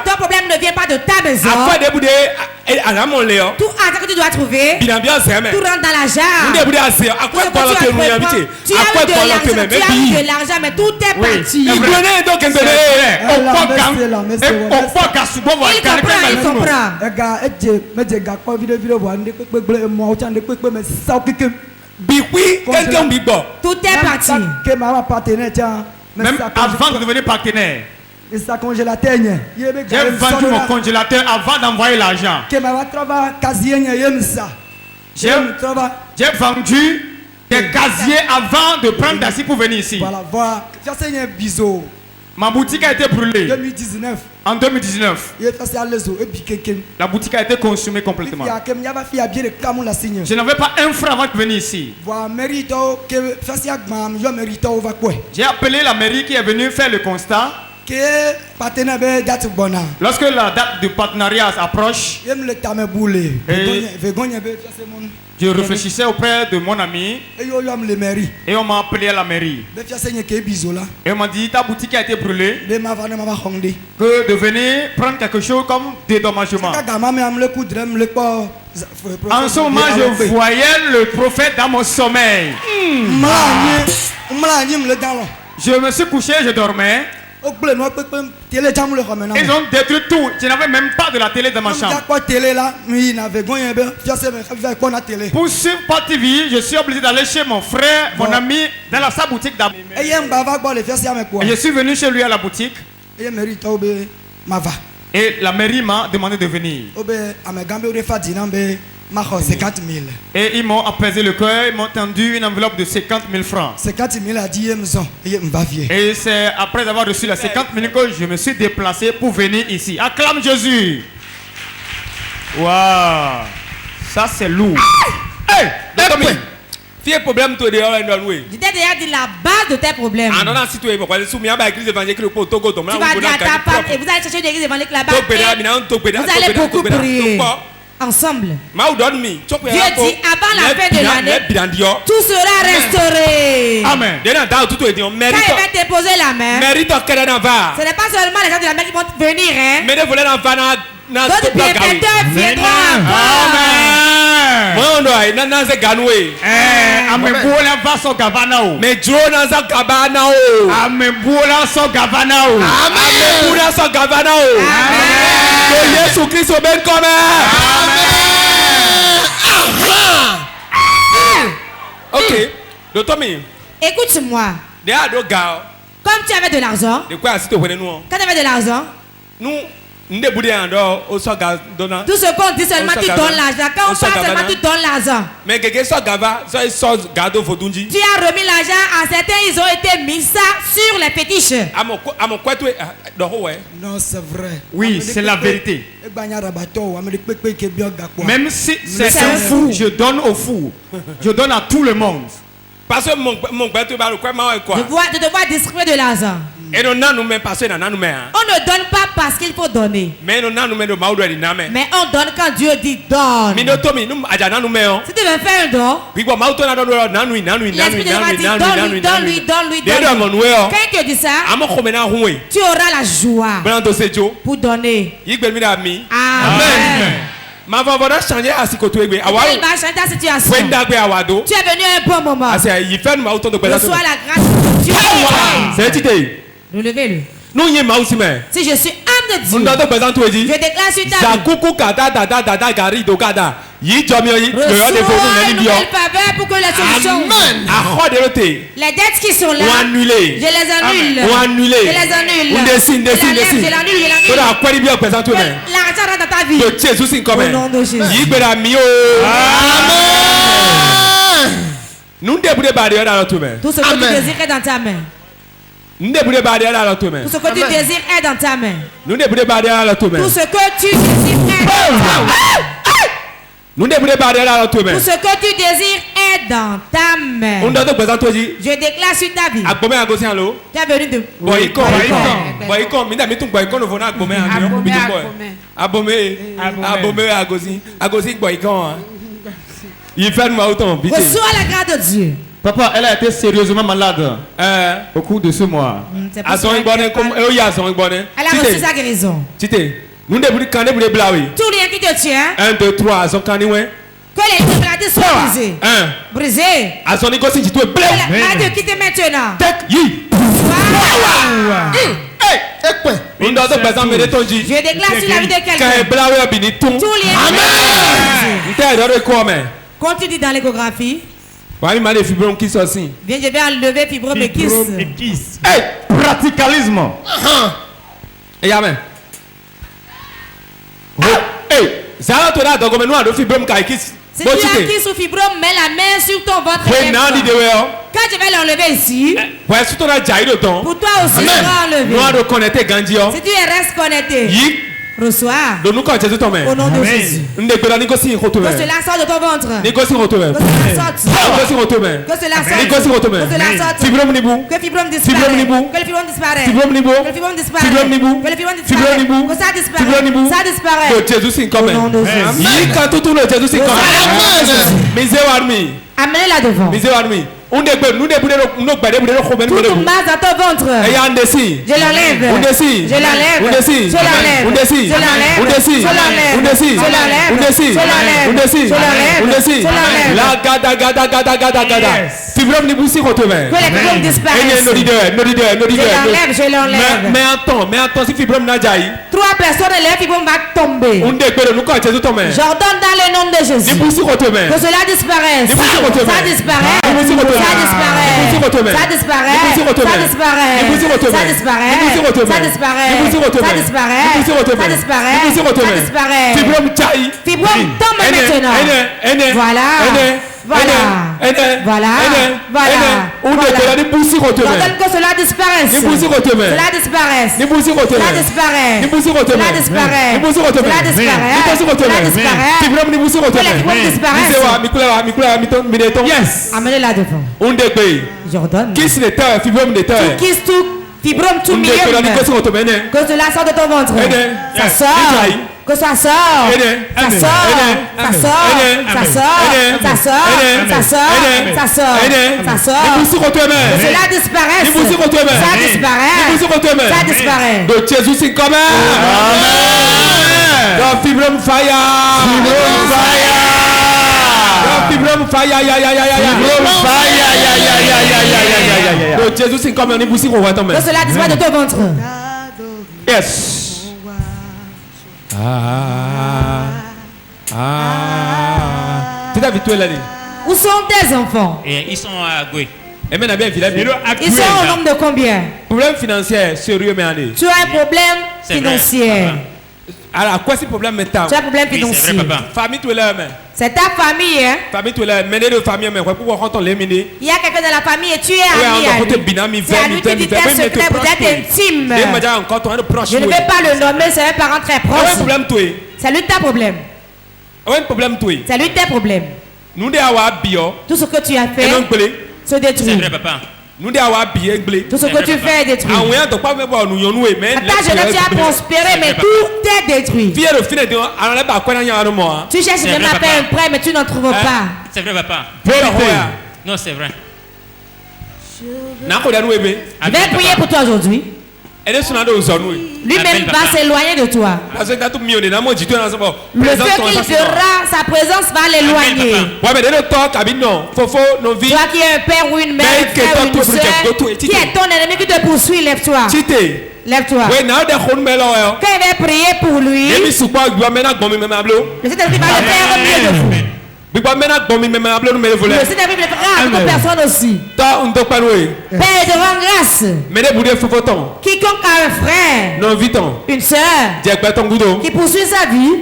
Ton problème ne vient pas de ta maison. Tout argent que tu dois trouver, tout rentre dans la jarre. Tu as eu de l'argent, mais tout est parti. Il comprend. Tout est parti. Même avant de devenir partenaire. J'ai vendu mon congélateur avant d'envoyer l'argent. J'ai vendu des casiers avant de prendre d'assez pour venir ici. Ma boutique a été brûlée. En 2019. La boutique a été consumée complètement. Je n'avais pas un franc avant de venir ici. J'ai appelé la mairie qui est venue faire le constat. Lorsque la date du partenariat approche, je réfléchissais auprès de mon ami et on m'a appelé à la mairie. Et on m'a dit ta boutique a été brûlée, que de venir prendre quelque chose comme dédommagement. En ce moment, je voyais le prophète dans mon sommeil. Je me suis couché, je dormais. Ils ont détruit tout. Je n'avais même pas de la télé dans ma chambre. Pour suivre pas TV, je suis obligé d'aller chez mon frère, mon ami, dans sa boutique d'abord. Et je suis venu chez lui à la boutique. Et la mairie m'a demandé de venir. Et ils m'ont apaisé le cœur, ils m'ont tendu une enveloppe de 50 000 francs. Et c'est après avoir reçu les 50 000 que je me suis déplacé pour venir ici. Acclame Jésus. Waouh, ça c'est lourd. Hey, problème toi dehors. Je t'ai déjà dit la base de tes problèmes. Tu vas dire à ta femme et vous allez chercher une église évangélique là-bas. Vous allez beaucoup prier ensemble. Dieu dit avant la fin de l'année, tout sera restauré. Amen. Quand il va déposer la main, ce n'est pas seulement les gens de la main qui vont venir. D'autres bienfaiteurs viendront encore. Ok. Donc Tommy. Écoute-moi. Comme tu avais de l'argent. Quand tu avais de l'argent. Tout ce qu'on dit seulement tu donnes l'argent. Quand on parle seulement tu donnes l'argent. Mais tu as remis l'argent à certains, ils ont été mis ça sur les fétiches. Non, c'est vrai. Oui, c'est la vérité. Même si c'est un fou, je donne au fou. Je donne à tout le monde. Parce que je dois distribuer de l'argent. On ne donne pas parce qu'il faut donner. Mais on donne quand Dieu dit donne. Si tu veux faire un don, l'Esprit de Dieu dit donne-lui. Quand il te dit ça, tu auras la joie pour donner. Amen. Il va changer la situation. Tu es venu à un bon moment. Reçois la grâce de Dieu. Relevez-le. Si je suis un de Dieu. Je déclare sur ta vie. Reçois une nouvelle faveur pour que la solution. Les dettes qui sont là, je les annule. Je les annule. Je l'annule. L'argent rentre dans ta vie. Au nom de Jésus. Tout ce que tu désires est dans ta main. Tout ce que tu désires est dans ta main. Tout ce que tu désires est dans ta main. Tout ce que tu désires est dans ta main. Je déclare sur ta vie. Tu es venu de reçois la grâce de Dieu. Papa, elle a été sérieusement malade au cours de ce mois. Elle a reçu sa guérison. Tout rien qui te tient. 1, 2, 3, que les maladies soient brisées. Brisées. Que la maladie quitte maintenant. Je déclare sur la vie de quelqu'un. Tout lien. Continue dans l'échographie. Viens, je vais enlever fibrome et kyste. Hey, praticalisme. Amen. Hey, si tu as kyste ou fibrome, mets la main sur ton ventre. Quand je vais l'enlever ici, pour toi aussi sera enlevé. Si tu restes connecté, reçois au nom de Jésus. Que cela sorte de ton ventre. Que cela sorte. Fibrome disparaisse. Que le fibrome disparaisse. Que le fibrome disparaisse. Que ça disparaisse. Ça disparaît. Au nom de Jésus. Amenez-la devant. Tout masse dans ton ventre. Je l'enlève. Je l'enlève. Fibrome disparaisse. Je l'enlève. Trois personnes et les fibromes va tomber. J'ordonne dans le nom de Jésus. Que cela disparaisse. Ça disparaît. Fibrome tombe maintenant. Voilà. J'ordonne que cela disparaisse. Amenez-la devant. J'ordonne. Fibrome tout milieu. Que cela sort de ton ventre. Ça sort. Que ça sort. Ça sort. Ça sort. Ça sort. Ça sort. Ça sort. Ça sort. Ça sort. Que cela disparaisse. Ça disparaît. Ça disparaît. De Jésus c'est comme Amen. Fibrome fire. Fibrome fire. Jésus c'est comme un éboussi qu'on voit tomber. Que cela disparaisse de ton ventre. Yes. Où sont tes enfants? Ils sont à Goué. Ils sont au nombre de combien? Problème financier sérieux mais allez. Tu as un problème financier. Alors quoi c'est problème mental? Tu as un problème financier. Famille tu es là mais. C'est ta famille hein? Famille tu es là mais de famille mais pourquoi quand on l'éliminer? Il y a quelqu'un dans la famille et tu es ami à lui. C'est à lui qui dit tes secrets, vous êtes intime. Je ne vais pas le nommer, c'est un parent très proche. C'est lui ta problème. C'est lui tes problèmes. Tout ce que tu as fait se détruit. C'est vrai papa. Tout ce que tu fais est détruit. À ta jeunesse tu as prospéré mais tout est détruit. Tu cherches même à faire un prêt mais tu n'en trouves pas. C'est vrai papa. Non c'est vrai. Je vais prier pour toi aujourd'hui. Lui-même va s'éloigner de toi. Le feu qu'il fera, sa présence va l'éloigner. Toi qui es un père ou une mère, un frère ou une soeur, qui est ton ennemi qui te poursuit, lève-toi. Lève-toi. Quand il va prier pour lui, le Saint-Esprit va le faire au milieu de vous. Le Saint-Esprit le fera à toute personne aussi. Père, de rendre grâce. Quiconque a un frère, une soeur, qui poursuit sa vie,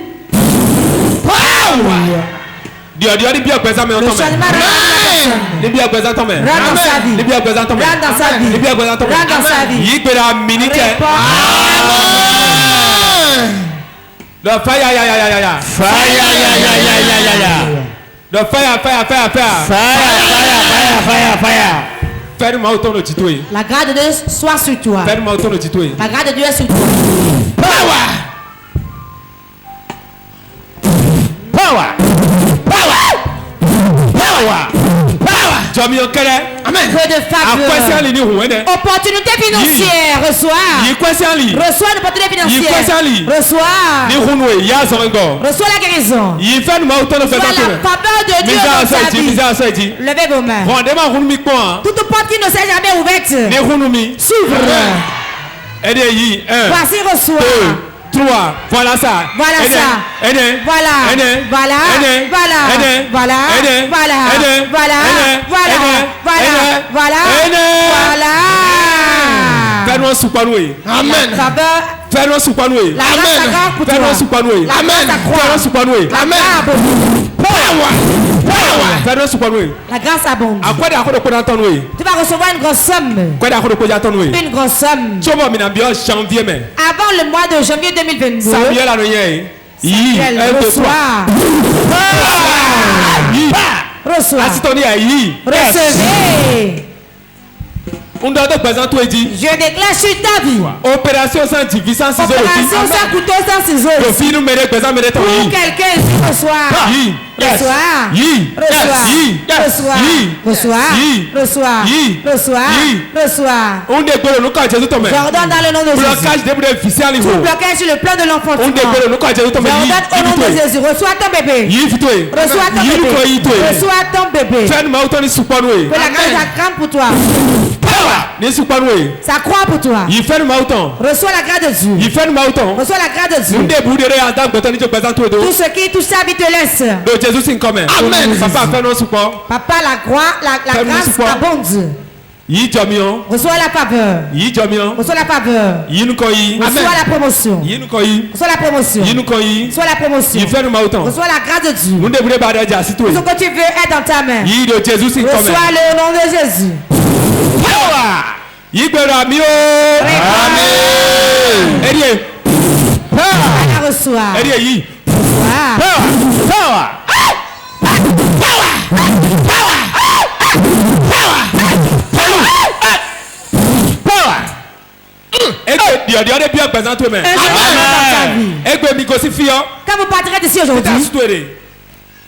le changement rentre dans sa vie. Rentre dans sa vie. Rentre dans sa vie. The fire, fire. La grâce de Dieu soit sur toi. La grâce de Dieu est sur toi. Power. Amen. Peu de faveur. Opportunité financière. Reçois une opportunité financière. Reçois la guérison. Reçois la faveur de Dieu dans sa vie. Levez vos mains. Toute porte qui ne s'est jamais ouverte s'ouvre. Voici reçois. 3, voilà ça. Voilà Fais-nous soupanouer. Amen. Fais-nous soupanouer. Amen. Fais-nous soupanouer. Amen. Fais-nous soupanouer. Amen. Fais-nous soupanouer. La grâce abonde. À quoi d'accord de entendre? Tu vas recevoir une grosse somme. Quoi d'accord de entendre? Une grosse somme. Janvier mais. Avant le mois de janvier 2022. Samuel a noyé. Reçois. Reçois. Recevez. Je déclare sur ta vie. Opération sans division, sans ciseaux. Opération sans couteau, sans ciseaux. Pour quelqu'un ici reçoit. Reçois. J'ordonne dans le nom de Jésus. Tout blocage sur le plan de l'enfantement. J'ordonne au nom de Jésus. Reçois ton bébé. Reçois ton bébé. Que la grâce accrame pour toi. Ça croit pour toi. Reçois la grâce de Dieu. Reçois la grâce de Dieu. Tout ce qui touche sa vie te laisse. Amen. Papa, la grâce abonde. Reçois la faveur. Reçois la faveur. Reçois la promotion. Reçois la promotion. Reçois la promotion. Reçois la grâce de Dieu. Tout ce que tu veux est dans ta main. Reçois le nom de Jésus. Reçois. Quand vous partirez d'ici aujourd'hui,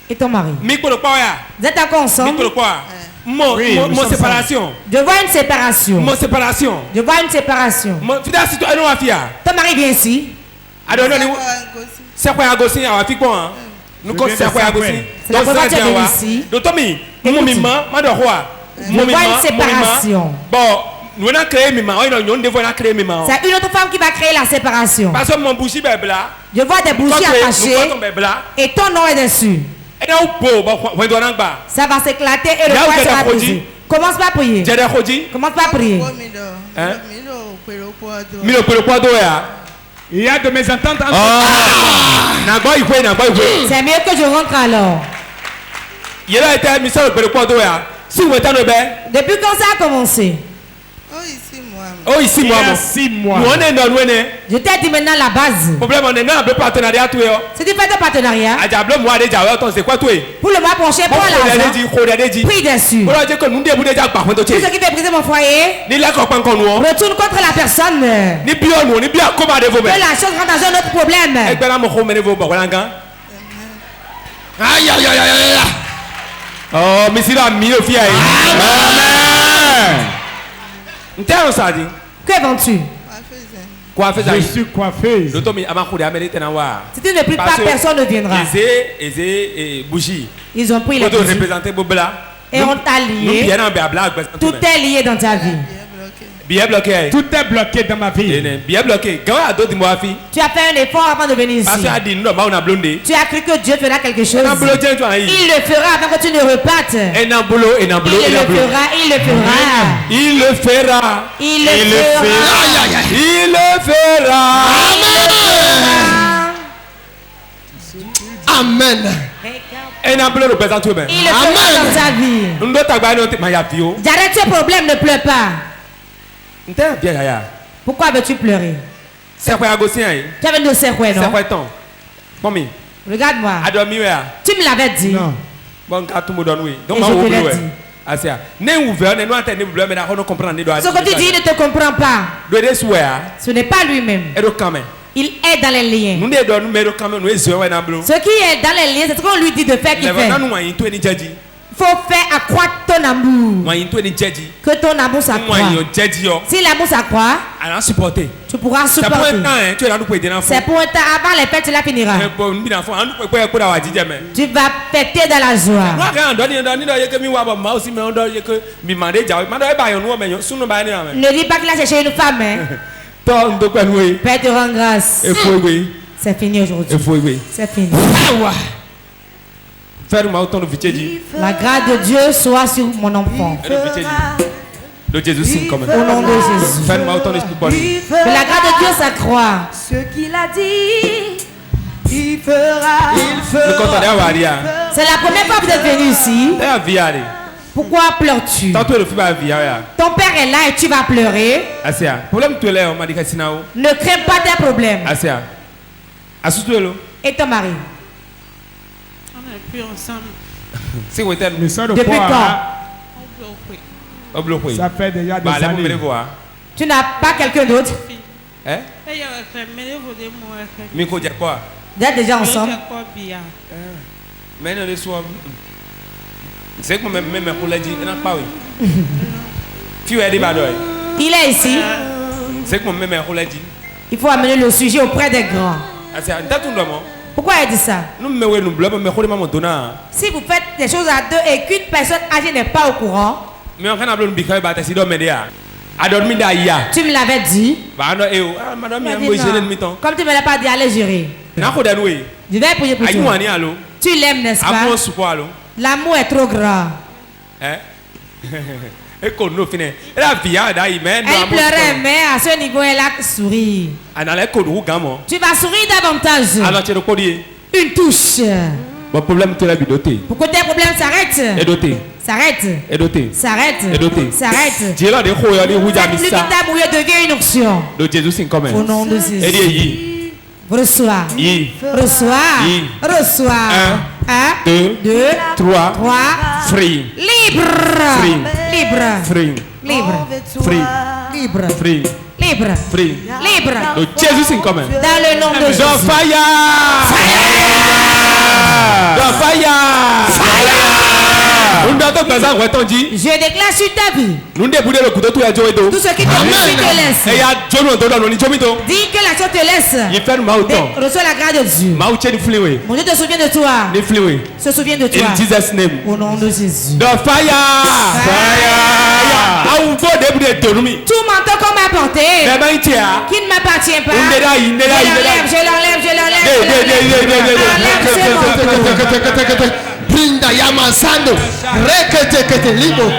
et ton mari, vous êtes encore ensemble. Mon séparation. Je vois une séparation. Je vois une séparation. Ton mari vient ici. C'est la première fois que tu viens ici. Je vois une séparation. C'est une autre femme qui va créer la séparation. Je vois des bougies attachées et ton nom est dessus. Ça va s'éclater et le poids sera brisé. Commence pas à prier. Commence pas à prier. Il y a de mes ententes entre c'est mieux que je rentre alors. Depuis quand ça a commencé? Oh, ici, moi. 6 mois. Je t'ai dit maintenant la base. Si tu fais ton partenariat, pour le mois prochain, prends l'argent. Prie dessus. Tout ce qui fait briser mon foyer, retourne contre la personne. Que la chose rentre dans un autre problème. Aïe, aïe, aïe, aïe. Oh, mais c'est la mille filles. Amen. Que vends-tu? Coiffeuse. Je suis coiffeuse. Si tu ne pries pas, personne ne viendra. Ils ont pris les bougies. Et on t'a lié. Tout est lié dans ta vie. Bien bloqué. Tout est bloqué dans ma vie. Bien bloqué. Tu as fait un effort avant de venir ici. Tu as cru que Dieu fera quelque chose. Il le fera avant que tu ne repartes. Il le fera. Il le fera. Il le fera. Il le fera. Il le fera. Amen. Il le fera dans ta vie. J'arrête ce problème, ne pleure pas. Pourquoi veux-tu pleurer? Tu avais de serrer, non? Regarde-moi. Tu me l'avais dit. Non. Et je te l'ai dit. Ce que tu dis, il ne te comprend pas. Ce n'est pas lui-même. Il est dans les liens. Ce qui est dans les liens, c'est ce qu'on lui dit de faire qu'il fait. Il faut faire accroître ton amour. Que ton amour s'accroît. Si l'amour s'accroît, tu pourras supporter. C'est pour un temps. Avant les fêtes, tu la finiras. Tu vas fêter dans la joie. Ne dis pas qu'il a cherché une femme. Père te rend grâce. C'est fini aujourd'hui. C'est fini. La grâce de Dieu soit sur mon enfant. Au nom de Jésus. Que la grâce de Dieu s'accroît. Ce qu'il a dit, il fera. C'est la première fois que vous êtes venu ici. Pourquoi pleures-tu? Ton père est là et tu vas pleurer. Ne crains pas tes problèmes. Et ton mari? Ensemble. Depuis quand? Ça fait déjà des années. Tu n'as pas quelqu'un d'autre? Vous êtes déjà ensemble? Il est ici. Il faut amener le sujet auprès des grands. Pourquoi elle dit ça? Si vous faites des choses à deux et qu'une personne âgée n'est pas au courant, tu me l'avais dit. Comme tu ne me l'as pas dit, allez gérer. Je vais prier pour toi. Tu l'aimes, n'est-ce pas? L'amour est trop grand. Elle pleurait, mais à ce niveau, elle a souri. Tu vas sourire davantage. Une touche. Pour que tes problèmes s'arrêtent. S'arrête. Cette nuit qui t'a mouillé devient une onction. Au nom de Jésus. Reçois. Reçois. 1, 2, 3. Free. Libre. Jésus est commun. Dans le nom de Jésus. Je déclare sur ta vie. Tout ce qui te laisse. Dis que l'action te laisse. Reçois la grâce de Dieu. Mon Dieu te souvient de toi. Se souvient de toi. In Jesus' name. Au nom de Jésus. The fire. Tout manteau qu'on m'a porté, qui ne m'appartient pas, je l'enlève. Brinda yama sando rekete libo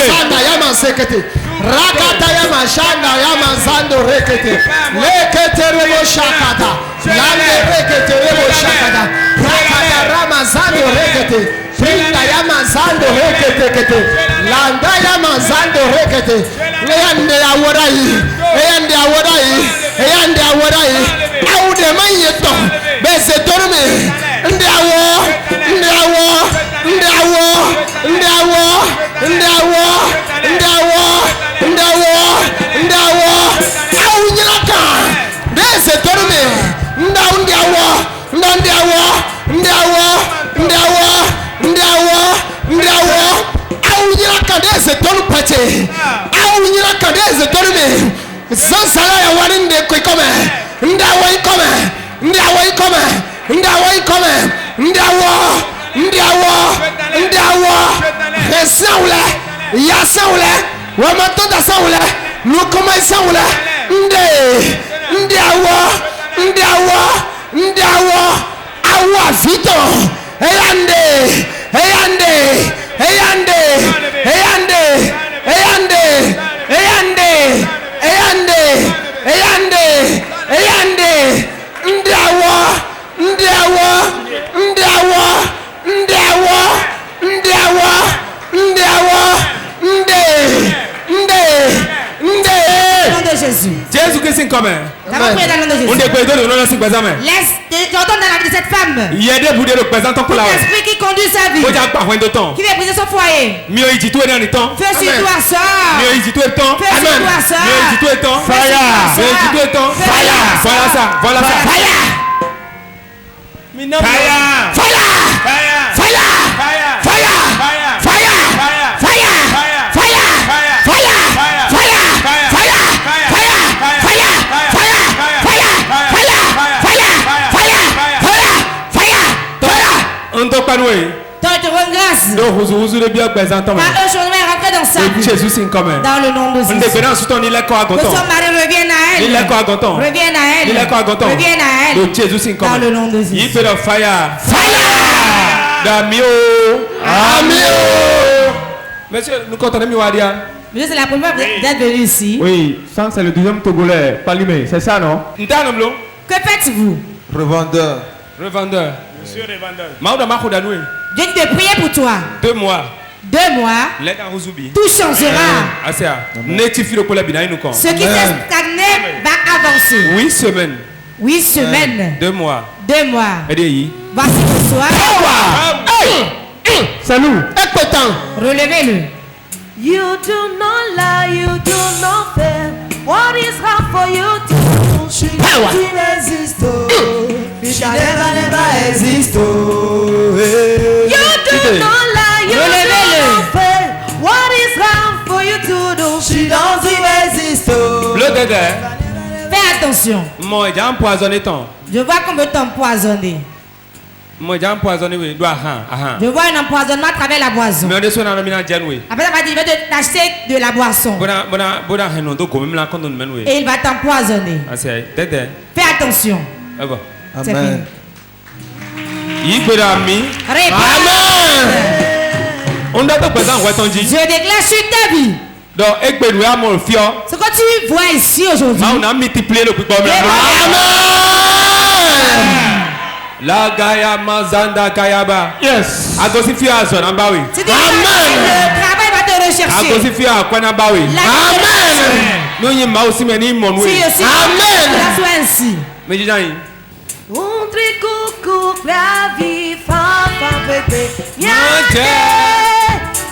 sanda yama sekete rakata yama shanda yama sando rekete lekete rebo shakata lande rekete rebo shakata rakata rama sando rekete brinda yama sando rekete landa yama sando rekete eyande aworai aude manyeto bese dorme ndawo aunyaka bese dorme aunyaka bese dorme aunyaka bese dorme sansala ya warinde kwikome ndawo ikome resaule yasaule Wamatonda saoula. Nous commençons là. Ndiawa. Awa vito. Eyande. Jésus Christ est commun. On dépêche de nous laisser présent. Laisse, j'entends dans la vie de cette femme. Il y a des bouts de représentants pour la vie. L'esprit qui conduit sa vie. Qui veut briser son foyer. Mieux il dit tout est dans le temps. Fais sur toi ça. Mieux il dit tout est temps. Fais sur toi ça. Mieux il dit tout est temps. Fire. Mieux il dit tout est temps. Fire. Voilà ça. Fire. Jésus c'est commun. Dans le nom de Jésus. Que son mari revienne à elle. Revienne à elle. Jésus c'est commun. Dans le nom de Jésus. Il fait le fire. Damio. Monsieur, nous comptons Miwadia. Monsieur, c'est la première fois d'être venu ici. Oui, ça c'est le deuxième Togolais, Palimé, c'est ça non? Que faites-vous? Revendeur. Monsieur revendeur. Dieu dit de prier pour toi. 2 mois. 2 mois. Tout changera. Ce qui s'est stagné va avancer. 8 semaines. 8 semaines. 2 mois. 2 mois. Voici le soir. Salut. Relevez-le. You do not lie, you do not fail. What is hard for you to do? She never exist. She never exist. You do not lie, you do not fail. What is hard for you to do? She doesn't exist. Fais attention. Moi, j'ai empoisonné ton. Je vois qu'on veut t'empoisonner. Moi, j'ai empoisonné. Je vois un empoisonnement à travers la boisson. Après, ça va dire, il va t'acheter de la boisson. Et il va t'empoisonner. Fais attention. Amen. Je déclare sur ta vie. Ce que tu vois ici aujourd'hui. La Gaya Mazanda Kayaba. Yes. Agosifia Azon Ambawi. Le travail va te rechercher. Agosifia Kwanabawi. Amen. Nous y ma aussi meni mon oui. Amen. Sois ainsi. Mais dis j'aille. Un tricucu clavi fa bébé. Nyate.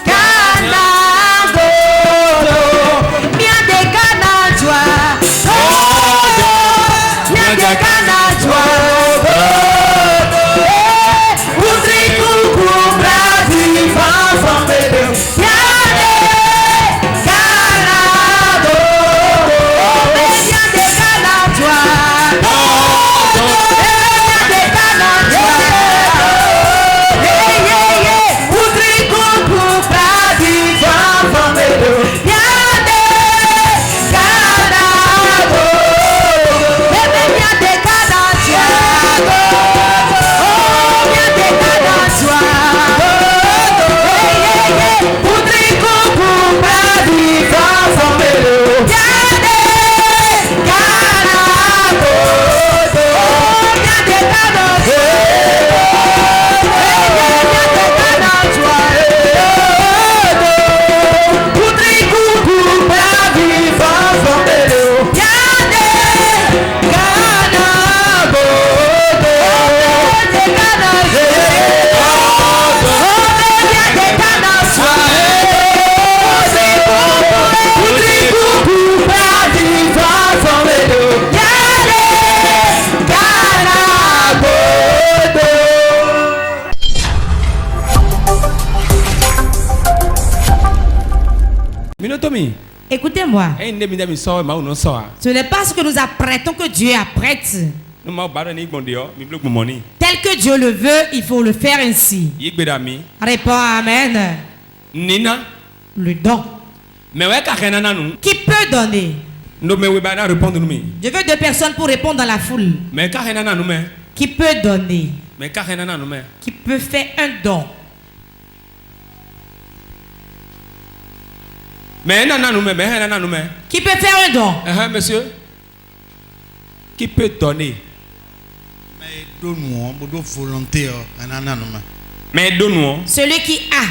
Kanago. Miade kanajwa. Miade kanajwa. Écoutez-moi. Ce n'est pas ce que nous apprêtons que Dieu apprête. Tel que Dieu le veut, il faut le faire ainsi. Réponds Amen. Nina. Le don. Qui peut donner? Je veux 2 personnes pour répondre dans la foule. Qui peut donner? Qui peut faire un don? Qui peut faire un don? Monsieur. Qui peut donner? Celui qui a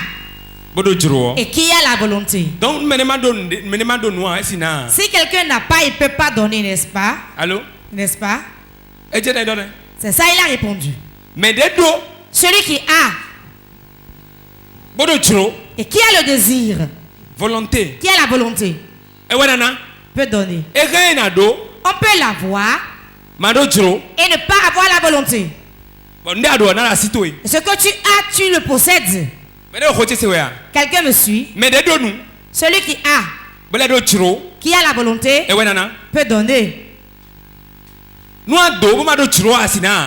et qui a la volonté. Donc, si quelqu'un n'a pas, il ne peut pas donner, n'est-ce pas? Allô? N'est-ce pas? C'est ça, il a répondu. Celui qui a et qui a le désir, volonté, qui a la volonté, peut donner. On peut l'avoir et ne pas avoir la volonté. Ce que tu as, tu le possèdes. Quelqu'un me suit? Celui qui a la volonté peut donner.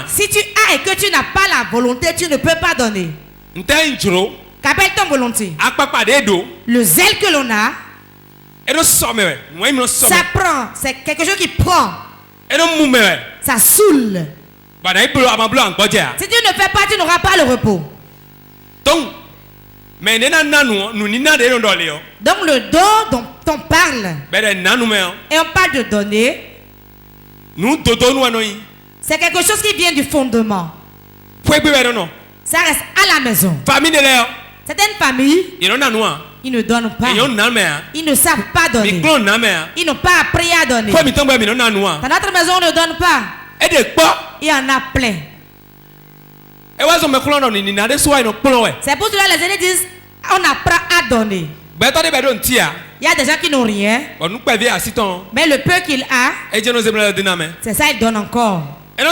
Si tu as et que tu n'as pas la volonté, tu ne peux pas donner. Qu'appelle-t-on volonté? Le zèle que l'on a, ça prend, c'est quelque chose qui prend. Ça saoule. Si tu ne fais pas, tu n'auras pas le repos. Donc le don dont on parle, et on parle de donner, c'est quelque chose qui vient du fondement. Ça reste à la maison. Certaines familles, ils ne donnent pas. Ils ne savent pas donner. Ils n'ont pas appris à donner. Dans notre maison, on ne donne pas. Il y en a plein. C'est pour cela que les aînés disent on apprend à donner. Il y a des gens qui n'ont rien, mais le peu qu'il a, c'est ça, il donne encore. À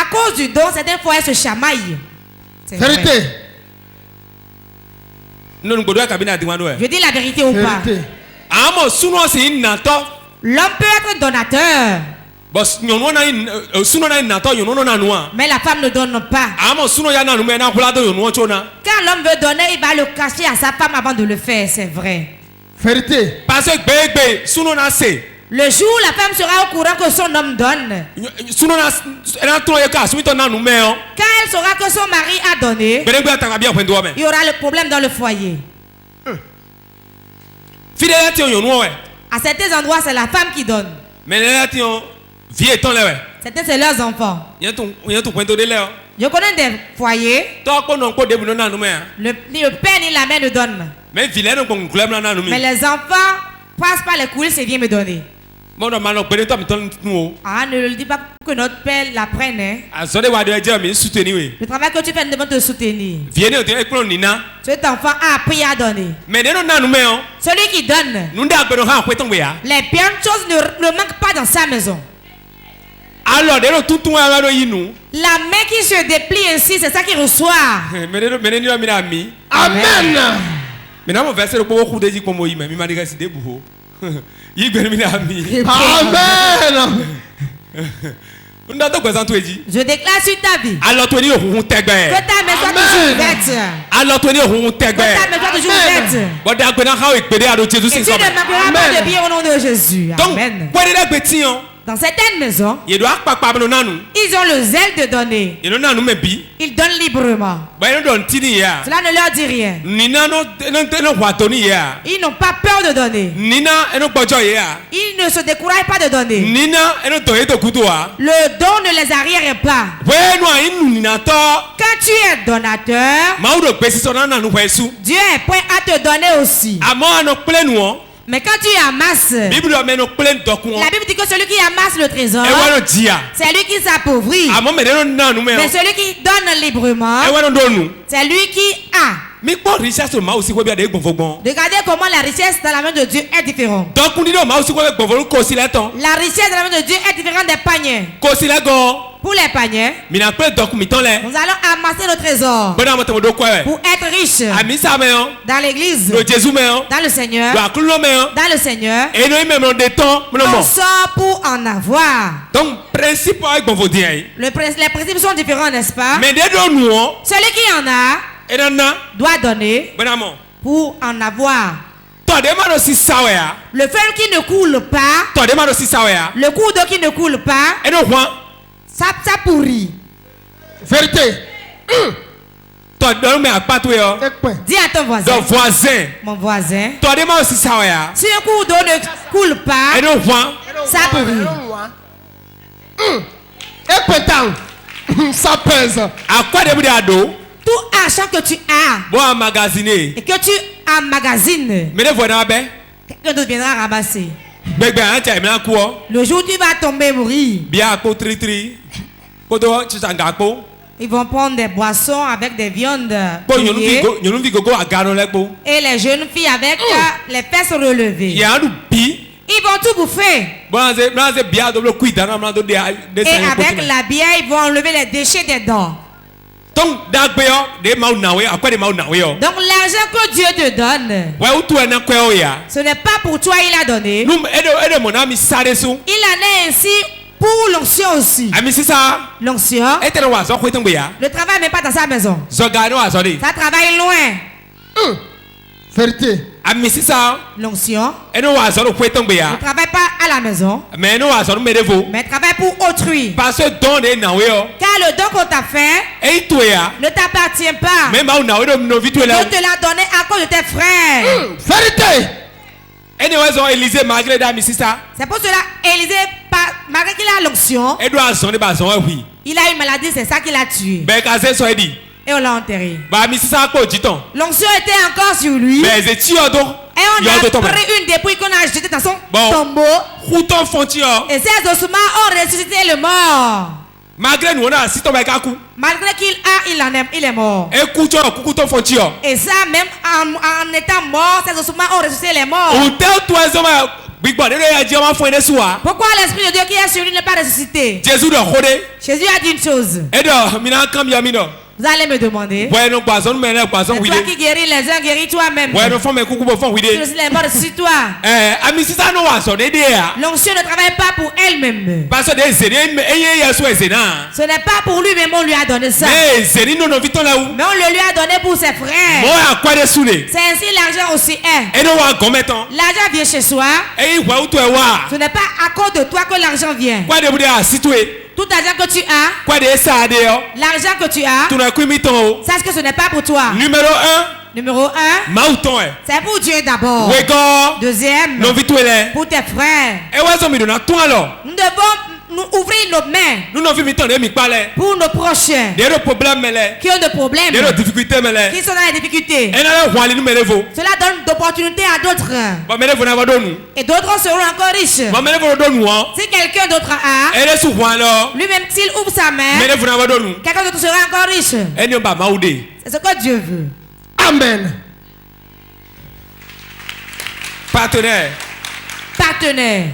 cause du don, certaines fois, elles se chamaillent. Vérité. Je dis la vérité ou pas? L'homme peut être donateur, mais la femme ne donne pas. Quand l'homme veut donner, il va le cacher à sa femme avant de le faire, c'est vrai. Vérité. Le jour où la femme sera au courant que son homme donne, quand elle saura que son mari a donné, il y aura le problème dans le foyer. À certains endroits, c'est la femme qui donne. Certains, c'est leurs enfants. Je connais des foyers, le père ni la mère ne donnent. Mais les enfants passent par les coulisses et viennent me donner. Ah, ne le dis pas que notre père l'apprenne. Hein? Le travail que tu fais nous demande de te soutenir. Cet enfant a appris à donner. Celui qui donne, les bien choses ne manquent pas dans sa maison. La main qui se déplie ainsi, c'est ça qu'il reçoit. Amen. Amen. Je déclare sur ta vie que ta maison soit toujours ouverte. Que ta maison soit toujours ouverte. Et tu ne manqueras pas de bien au nom de Jésus. Amen. Dans certaines maisons, ils ont le zèle de donner. Ils donnent librement. Cela ne leur dit rien. Ils n'ont pas peur de donner. Ils ne se découragent pas de donner. Le don ne les arrière pas. Quand tu es donateur, Dieu est prêt à te donner aussi. Mais quand tu amasses, la Bible dit que celui qui amasse le trésor, c'est lui qui s'appauvrit. Mais celui qui donne librement, c'est lui qui a. Regardez comment la richesse dans la main de Dieu est différente. La richesse dans la main de Dieu est différente des paniers. Pour les paniers, nous allons amasser le trésor pour être riches dans l'église, dans le Seigneur, on sort pour en avoir. Donc, les principes sont différents, n'est-ce pas? Celui qui en a doit donner pour en avoir. Le fleuve qui ne coule pas. Le cours d'eau qui ne coule pas. Ça pourrit. Vérité. Dis à ton voisin. Mon voisin. Si un cours d'eau ne coule pas, ça pourrit. Ça pèse. Tout argent que tu as et que tu emmagasines, quelqu'un d'autre viendra ramasser. Le jour où tu vas tomber mourir, ils vont prendre des boissons avec des viandes grillées, et les jeunes filles avec les fesses relevées. Ils vont tout bouffer. Et avec la bière, ils vont enlever les déchets des dents. Donc l'argent que Dieu te donne, ce n'est pas pour toi il a donné. Il en est ainsi pour l'onction aussi. L'onction ne travaille même pas dans sa maison. Ça travaille loin. Vérité. L'onction ne travaille pas à la maison, mais travaille pour autrui. Car le don qu'on t'a fait ne t'appartient pas. Dieu te l'a donné à cause de tes frères. Vérité. C'est pour cela Élisée, malgré qu'il a l'onction, il a une maladie, c'est ça qui l'a tué. Et on l'a enterré. L'onction était encore sur lui. Et on a pris une dépouille qu'on a jetée dans son tombeau. Et ces ossements ont ressuscité le mort. Malgré qu'il est mort. Et ça, même en étant mort, ces ossements ont ressuscité les morts. Pourquoi l'Esprit de Dieu qui est sur lui n'est pas ressuscité? Jésus a dit une chose. Vous allez me demander. C'est toi qui guéris les uns, guéris toi-même. Tu les morts sur toi. L'onction ne travaille pas pour elle-même. Ce n'est pas pour lui, mais on lui a donné ça. Mais on le lui a donné pour ses frères. C'est ainsi l'argent aussi est. L'argent vient chez soi. Ce n'est pas à cause de toi que l'argent vient. Tout argent que tu as, l'argent que tu as, sache que ce n'est pas pour toi. Numéro 1, c'est pour Dieu d'abord. Deuxième, pour tes frères. Nous devons nous ouvrir nos mains pour nos prochains qui ont des problèmes, qui sont dans les difficultés. Cela donne d'opportunités à d'autres. Et d'autres seront encore riches. Si quelqu'un d'autre a, lui-même s'il ouvre sa main, quelqu'un d'autre sera encore riche. C'est ce que Dieu veut. Amen. Partenaire.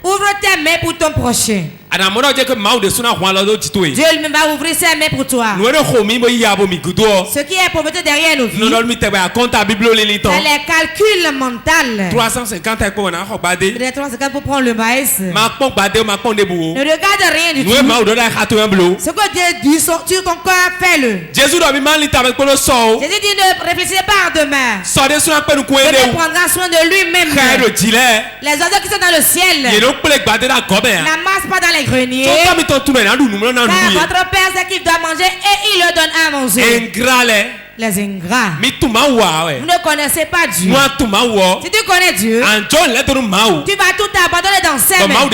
Ouvre tes mains pour ton prochain. Dieu lui-même va ouvrir ses mains pour toi. Ce qui est pauvreté derrière nos vies, c'est les calculs mentaux. 350 pour prendre le maïs. Ne regarde rien du tout. Ce que Dieu dit sur ton cœur, fais-le. Jésus dit ne réfléchissez pas à demain. Dieu prendra soin de lui-même. Les oiseaux qui sont dans le ciel n'amassent pas dans les grenier. Car votre père sait qu'il doit manger et il le donne à manger. Les ingrats. Vous ne connaissez pas Dieu. Si tu connais Dieu, tu vas tout abandonner dans ses mains.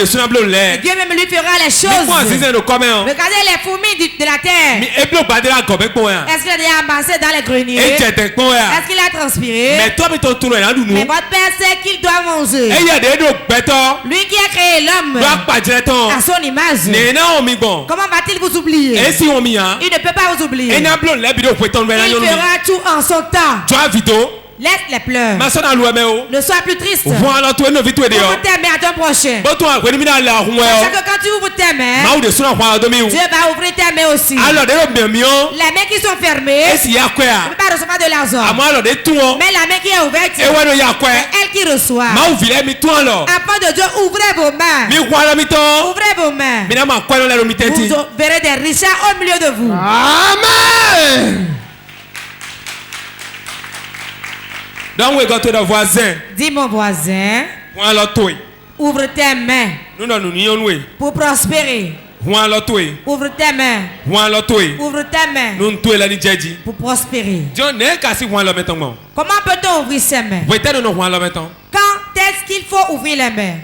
Dieu même lui fera les choses. Regardez les fourmis de la terre. Est-ce qu'il a déjà amassé dans les greniers? Est-ce qu'il a transpiré? Mais votre père sait qu'il doit manger. Lui qui a créé l'homme à son image, comment va-t-il vous oublier? Il ne peut pas vous oublier. Il fera tout en son temps. Laisse les pleurs. Ne sois plus triste. Ouvre tes mains à ton prochain. Parce que quand tu ouvres tes mains, Dieu va ouvrir tes mains aussi. Les mains qui sont fermées ne peuvent pas recevoir de l'argent. Mais la main qui est ouverte, c'est elle qui reçoit. Afin de Dieu, ouvrez vos mains. Ouvrez vos mains. Vous verrez des richesses au milieu de vous. Amen. Donc we go to the voisin. Dis mon voisin. Ouvre tes mains. Pour prospérer. Ouvre tes mains. Ouvre tes mains. Pour prospérer. Comment peut-on ouvrir ses mains? Quand est-ce qu'il faut ouvrir les mains?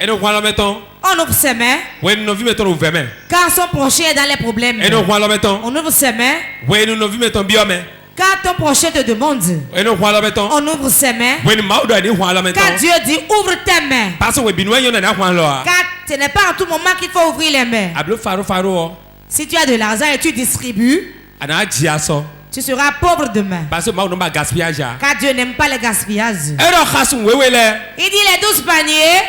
On ouvre ses mains. Quand son prochain est dans les problèmes, on ouvre ses mains. Quand ton prochain te demande, on ouvre ses mains. Quand Dieu dit ouvre tes mains, car ce n'est pas en tout moment qu'il faut ouvrir les mains. Si tu as de l'argent et tu distribues, tu seras pauvre demain. Car Dieu n'aime pas le gaspillage. Il dit les 12 paniers.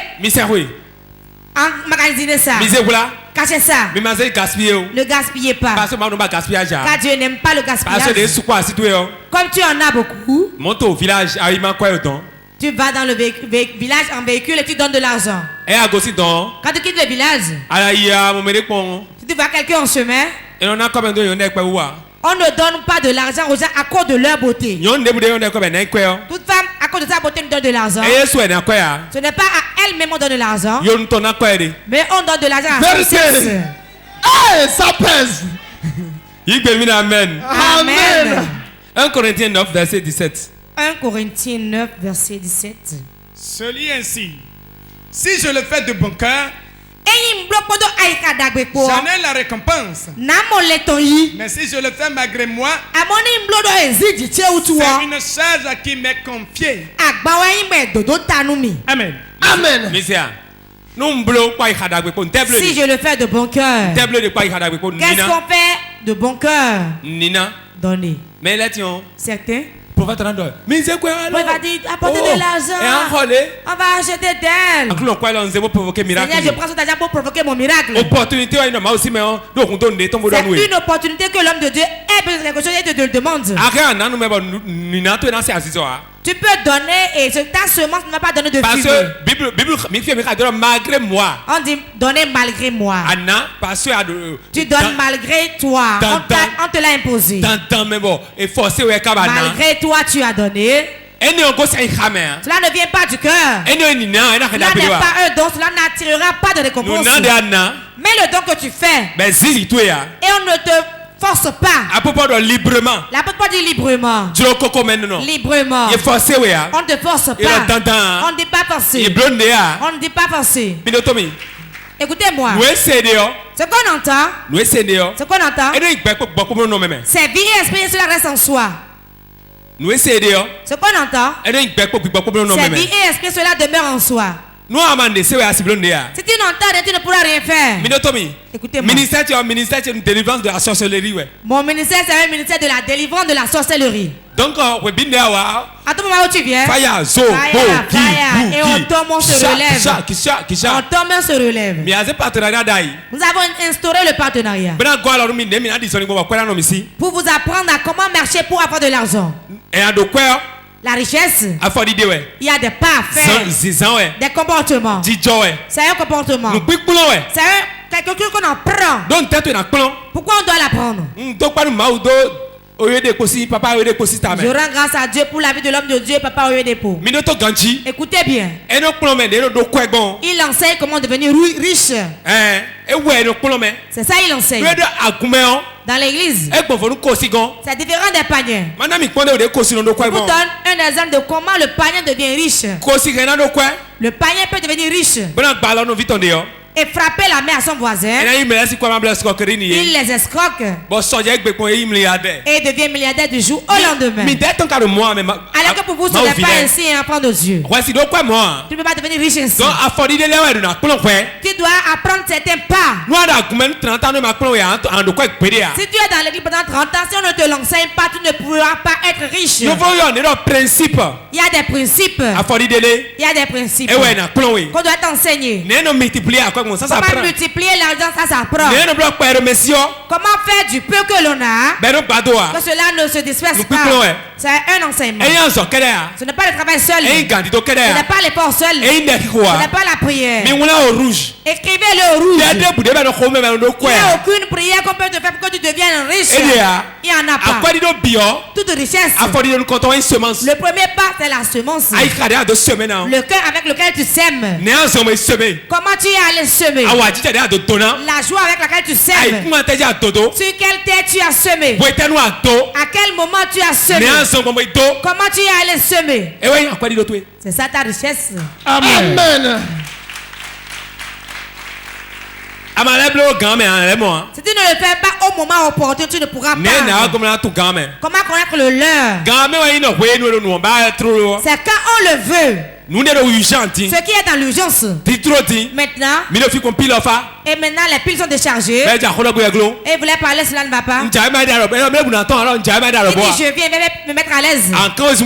En magasiner ça. Cachez ça. Ne gaspillez pas. Car Dieu n'aime pas le gaspillage. Comme tu en as beaucoup, tu vas dans le village en véhicule et tu donnes de l'argent. Quand tu quittes le village, tu vois quelqu'un en chemin. On ne donne pas de l'argent aux gens à cause de leur beauté. Toute femme, à cause de sa beauté, nous donne de l'argent. Ce n'est pas à elle-même qu'on donne de l'argent, mais on donne de l'argent à son sexe. Ça pèse. Amen. Amen. 1 Corinthiens 9, verset 17. 1 Corinthiens 9, verset 17. Se lit ainsi. Si je le fais de bon cœur, j'en ai la récompense. Mais si je le fais malgré moi, c'est une charge qui m'est confiée. Amen. Amen. Si je le fais de bon cœur, qu'est-ce qu'on fait de bon cœur? Donner. Certains prophète va dire apportez de l'argent. On va acheter d'elle. Seigneur, je prends cet argent pour provoquer mon miracle. C'est une opportunité que l'homme de Dieu ait besoin de quelque chose et te le demande. Tu peux donner et ta semence ne va pas donner de fruits. Malgré moi. On dit donner malgré moi. Tu donnes malgré toi. On te l'a imposé. Malgré toi, tu as donné. Cela ne vient pas du cœur. Cela n'est pas un don. Cela n'attirera pas de récompense. Mais le don que tu fais, et on ne te force pas. La plupart dit librement. Librement. On ne te force pas. On ne dit pas forcer. On ne dit pas forcer. Écoutez-moi. Ce qu'on entend, c'est vie et esprit, cela reste en soi. Ce qu'on entend, c'est vie et esprit, cela demeure en soi. Si tu n'entends rien, tu ne pourras rien faire. Écoutez-moi. Mon ministère, c'est un ministère de la délivrance de la sorcellerie. Donc, à tout moment où tu viens, et on tombe, on se relève. On tombe, on se relève. Nous avons instauré le partenariat pour vous apprendre à comment marcher pour avoir de l'argent. La richesse, il y a des pas à faire, des comportements. C'est un comportement. C'est quelque chose qu'on en prend. Pourquoi on doit l'apprendre? Je rends grâce à Dieu pour la vie de l'homme de Dieu, Papa Oyedepo. Écoutez bien. Il enseigne comment devenir riche. C'est ça, il enseigne. Dans l'église, c'est différent des paniers. Je vous donne un exemple de comment le panier devient riche. Le panier peut devenir riche et frapper la main à son voisin. Il les escroque et devient milliardaire du jour au lendemain. Alors que pour vous, ce n'est pas ainsi un enfant de Dieu. Tu ne peux pas devenir riche ainsi. Tu dois apprendre certains pas. Si tu es dans l'église pendant 30 ans, si on ne te l'enseigne pas, tu ne pourras pas être riche. Il y a des principes. Il y a des principes qu'on doit t'enseigner. Comment multiplier l'argent, ça s'apprend. Comment faire du peu que l'on a, que cela ne se disperse pas. C'est un enseignement. Ce n'est pas le travail seul. Ce n'est pas l'effort seul. Ce n'est pas la prière. Écrivez-le au rouge. Il n'y a aucune prière qu'on peut te faire pour que tu deviennes riche. Il n'y en a pas. Toute richesse. Le premier pas, c'est la semence. Le cœur avec lequel tu sèmes. Comment tu es allé semer? La joie avec laquelle tu sèmes. Sur quelle terre tu as semé? À quel moment tu as semé? Comment tu es allé semer? C'est ça ta richesse. Amen. Si tu ne le fais pas au moment opportun, tu ne pourras pas. Comment connaître le leur? C'est quand on le veut. Ce qui est dans l'urgence. Maintenant. Et maintenant les piles sont déchargées. Et vous voulez parler, cela ne va pas. Il dit je viens me mettre à l'aise. Tu marches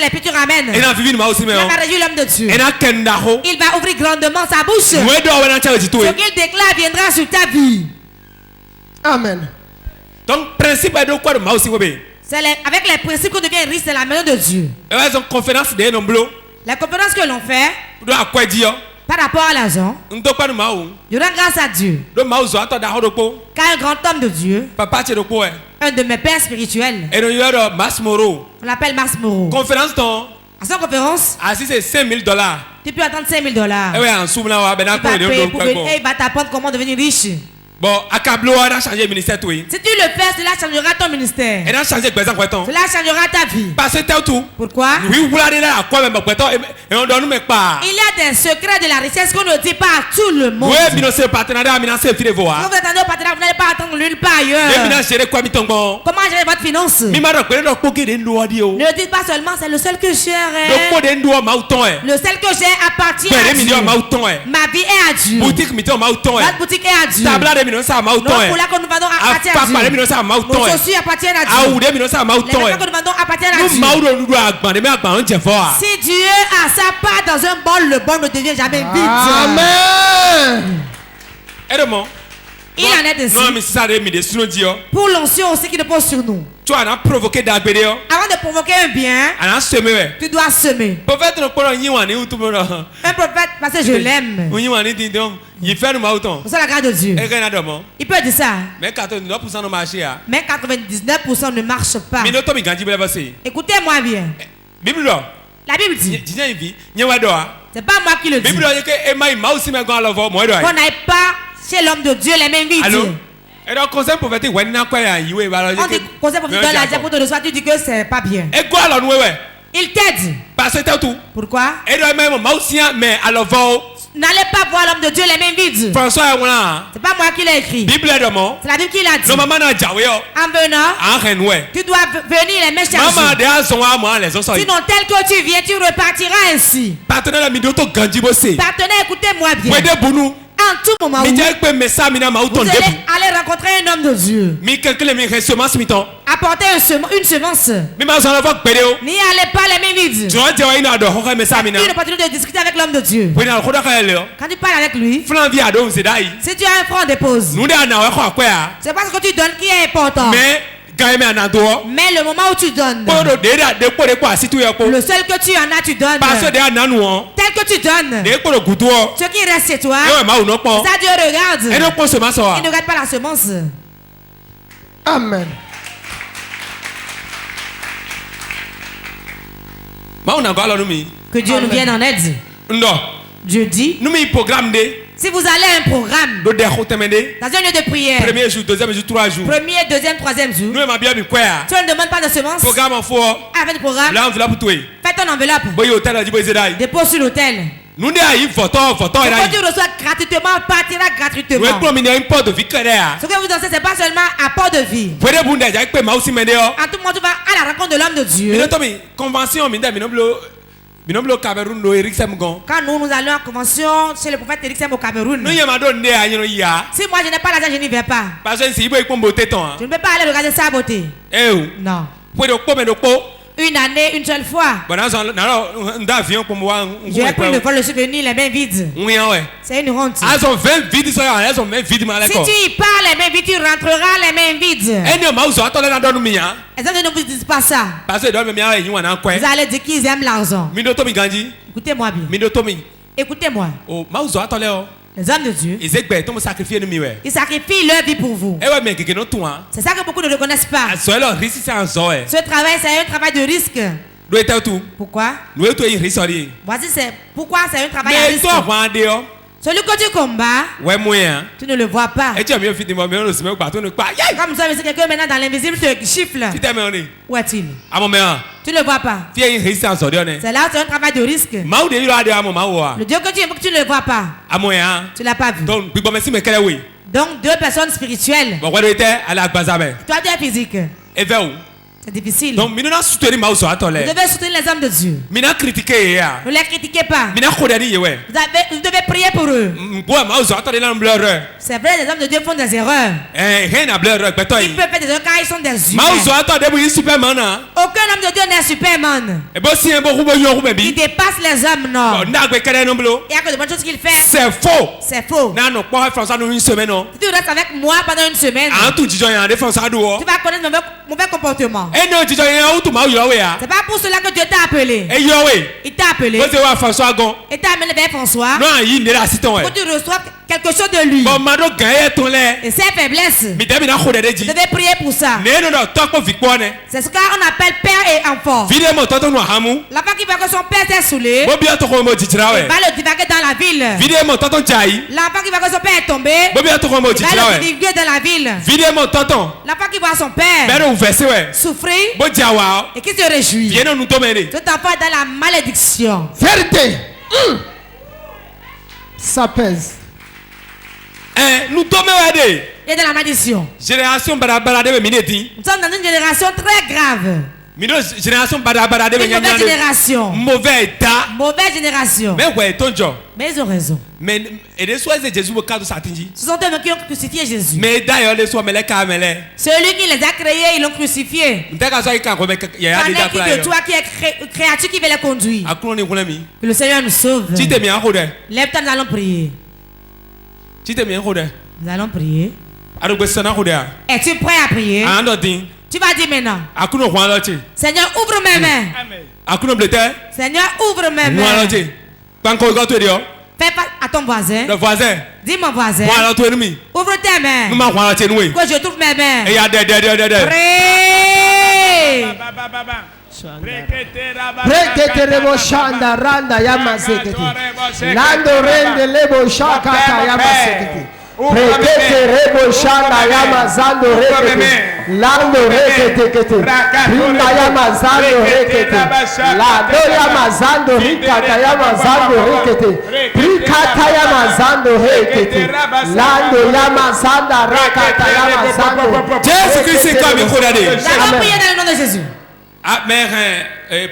les piles, tu ramènes. Il va réjouir l'homme de Dieu. Il va ouvrir grandement sa bouche. Ce qu'il déclare viendra sur ta vie. Amen. Donc principe est de quoi de aussi. C'est avec les principes qu'on devient riche, c'est la maison de Dieu. La conférence que l'on fait par rapport à l'argent, je rends grâce à Dieu. Car un grand homme de Dieu, un de mes pères spirituels, on l'appelle Mars Moreau. À sa conférence, c'est $5,000. Tu peux attendre $5,000. Et il va t'apprendre comment devenir riche. Bon, si tu le fais, cela changera ton ministère. Cela changera ta vie. Pourquoi? Il y a des secrets de la richesse qu'on ne dit pas à tout le monde. Quand vous attendez au partenariat, vous n'allez pas attendre nulle part ailleurs. Comment gérer votre finance? Ne dites pas seulement c'est le seul que j'ai. Le seul que j'ai appartient à Dieu. Ma vie est à Dieu. Votre boutique est à Dieu. Nos couleurs que nous vendons appartiennent à Dieu. Nos chaussures appartiennent à Dieu. Les vêtements que nous vendons appartiennent à Dieu. Si Dieu a sa part dans un bol, le bol ne devient jamais vide. Amen. Il en est ainsi. Pour l'onction aussi qui repose sur nous. Avant de provoquer un bien, tu dois semer. Un prophète, parce que je l'aime. C'est la grâce de Dieu. Il peut dire ça. Mais 99% ne marche pas. Écoutez-moi bien. La Bible dit. C'est pas moi qui le dis. Qu'on n'aille pas chez l'homme de Dieu les mains vides. On dit conseil prophétique dans la diapo de recevoir, tu dis que c'est pas bien. Il t'aide. Pourquoi? N'allez pas voir l'homme de Dieu les mains vides. C'est pas moi qui l'ai écrit. C'est la Bible qui l'a dit. En venant, tu dois venir les mains chargées. Sinon, tel que tu viens, tu repartiras ainsi. Partenaire, écoutez-moi bien. En tout moment, vous allez aller rencontrer un homme de Dieu. Apportez une semence. N'y allez pas les mains vides. Une opportunité de discuter avec l'homme de Dieu. Quand tu parles avec lui, si tu as un franc, dépose. C'est parce que tu donnes qui est important. Mais le moment où tu donnes, le seul que tu en as, tu donnes. Tel que tu donnes, ce qui reste chez toi, ça Dieu regarde. Il ne regarde pas la semence. Amen. Que Dieu nous vienne en aide. Dieu dit, si vous allez à un programme, dans un lieu de prière, premier jour, deuxième jour, 3 jours, premier, deuxième, troisième jour, tu ne demandes pas de semences. Avec le programme, fais ton enveloppe, dépose sur l'autel. Ce que tu reçois gratuitement partira gratuitement. Ce que vous dansez, ce n'est pas seulement apport de vie. En tout moment, tu vas à la rencontre de l'homme de Dieu. Quand nous allons en convention chez le prophète Eric Sem au Cameroun, si moi je n'ai pas l'argent, je n'y vais pas. Je ne peux pas aller regarder sa beauté. Non. Une année, une seule fois. Je vais prendre le vol le souvenir, les mains vides. C'est une honte. Si tu y parles les mains vides, tu rentreras les mains vides. Les hommes ne vous disent pas ça. Vous allez dire qu'ils aiment l'argent. Écoutez-moi bien. Écoutez-moi. Les hommes de Dieu, ils sacrifient leur vie pour vous. C'est ça que beaucoup ne reconnaissent pas. Ce travail, c'est un travail de risque. Pourquoi? Voici pourquoi c'est un travail de risque. Celui que tu combats, tu ne le vois pas. Comme ça, mais c'est quelqu'un maintenant dans l'invisible te chiffle. Où est-il? Tu ne le vois pas. C'est là où c'est un travail de risque. Le Dieu que tu aimes, tu ne le vois pas. Tu ne l'as pas vu. Donc, deux personnes spirituelles. Toi, tu es physique. C'est difficile. Donc, vous devez soutenir les hommes de Dieu. Ne les critiquez pas. Vous devez prier pour eux. C'est vrai, les hommes de Dieu font des erreurs. Ils peuvent faire des erreurs quand ils sont des humains. Aucun homme de Dieu n'est Superman. Il dépasse les hommes, non. Il y a que de bonnes choses qu'il fait. C'est faux. C'est faux. Si tu restes avec moi pendant une semaine, tu vas connaître mon mauvais comportement. C'est pas pour cela que Dieu t'a appelé. Il t'a appelé. Il t'a amené vers François. Pour que tu reçoives quelque chose de lui. Et ses faiblesses, tu devais prier pour ça. C'est ce qu'on appelle père et enfant. L'enfant qui voit que son père est saoulé, il va le divaguer dans la ville. L'enfant qui voit que son père est tombé, il va le divaguer dans la ville. L'enfant qui voit son père souffrir et qui se réjouit, cet enfant est dans la malédiction. Vérité. Ça pèse. Nous sommes et dans la malédiction. Nous sommes dans une génération très grave. Une mauvaise génération. Mauvaise génération. Mais ils ont raison. Ce sont eux qui ont crucifié Jésus. Celui qui les a créés, ils l'ont crucifié. Qu'en est-il de toi qui est créature qui veut les conduire? Que le Seigneur nous sauve. Lève-toi, nous allons prier. Nous allons prier. Es-tu prêt à prier? Tu vas dire maintenant. Seigneur, ouvre mes mains. Seigneur, ouvre mes mains. Fais face à ton voisin. Dis mon voisin. Ouvre tes mains. Que je trouve mes mains. Rekete rebo shanda yama zando rekete lando rekete kete rinda yama zando rekete lando yama zando rikata yama zando rekete rikata yama zando rekete lando yama zanda rakata yama zando. Jésus Christ est comme il faut aller. Nous allons prier dans le nom de Jésus. Mère,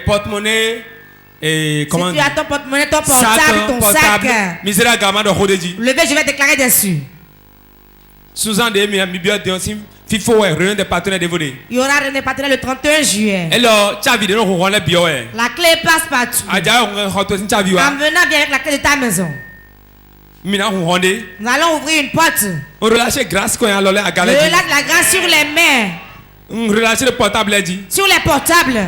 porte-monnaie. Et comment si tu as ton porte-monnaie, ton portable, ton sac, levez, je vais déclarer dessus. Il y aura réunion des partenaires dévotés. Il y aura réunion des partenaires le 31 juillet. La clé passe partout. En venant, viens avec la clé de ta maison. Nous allons ouvrir une porte. Relâche la grâce sur les mains. Sur les portables.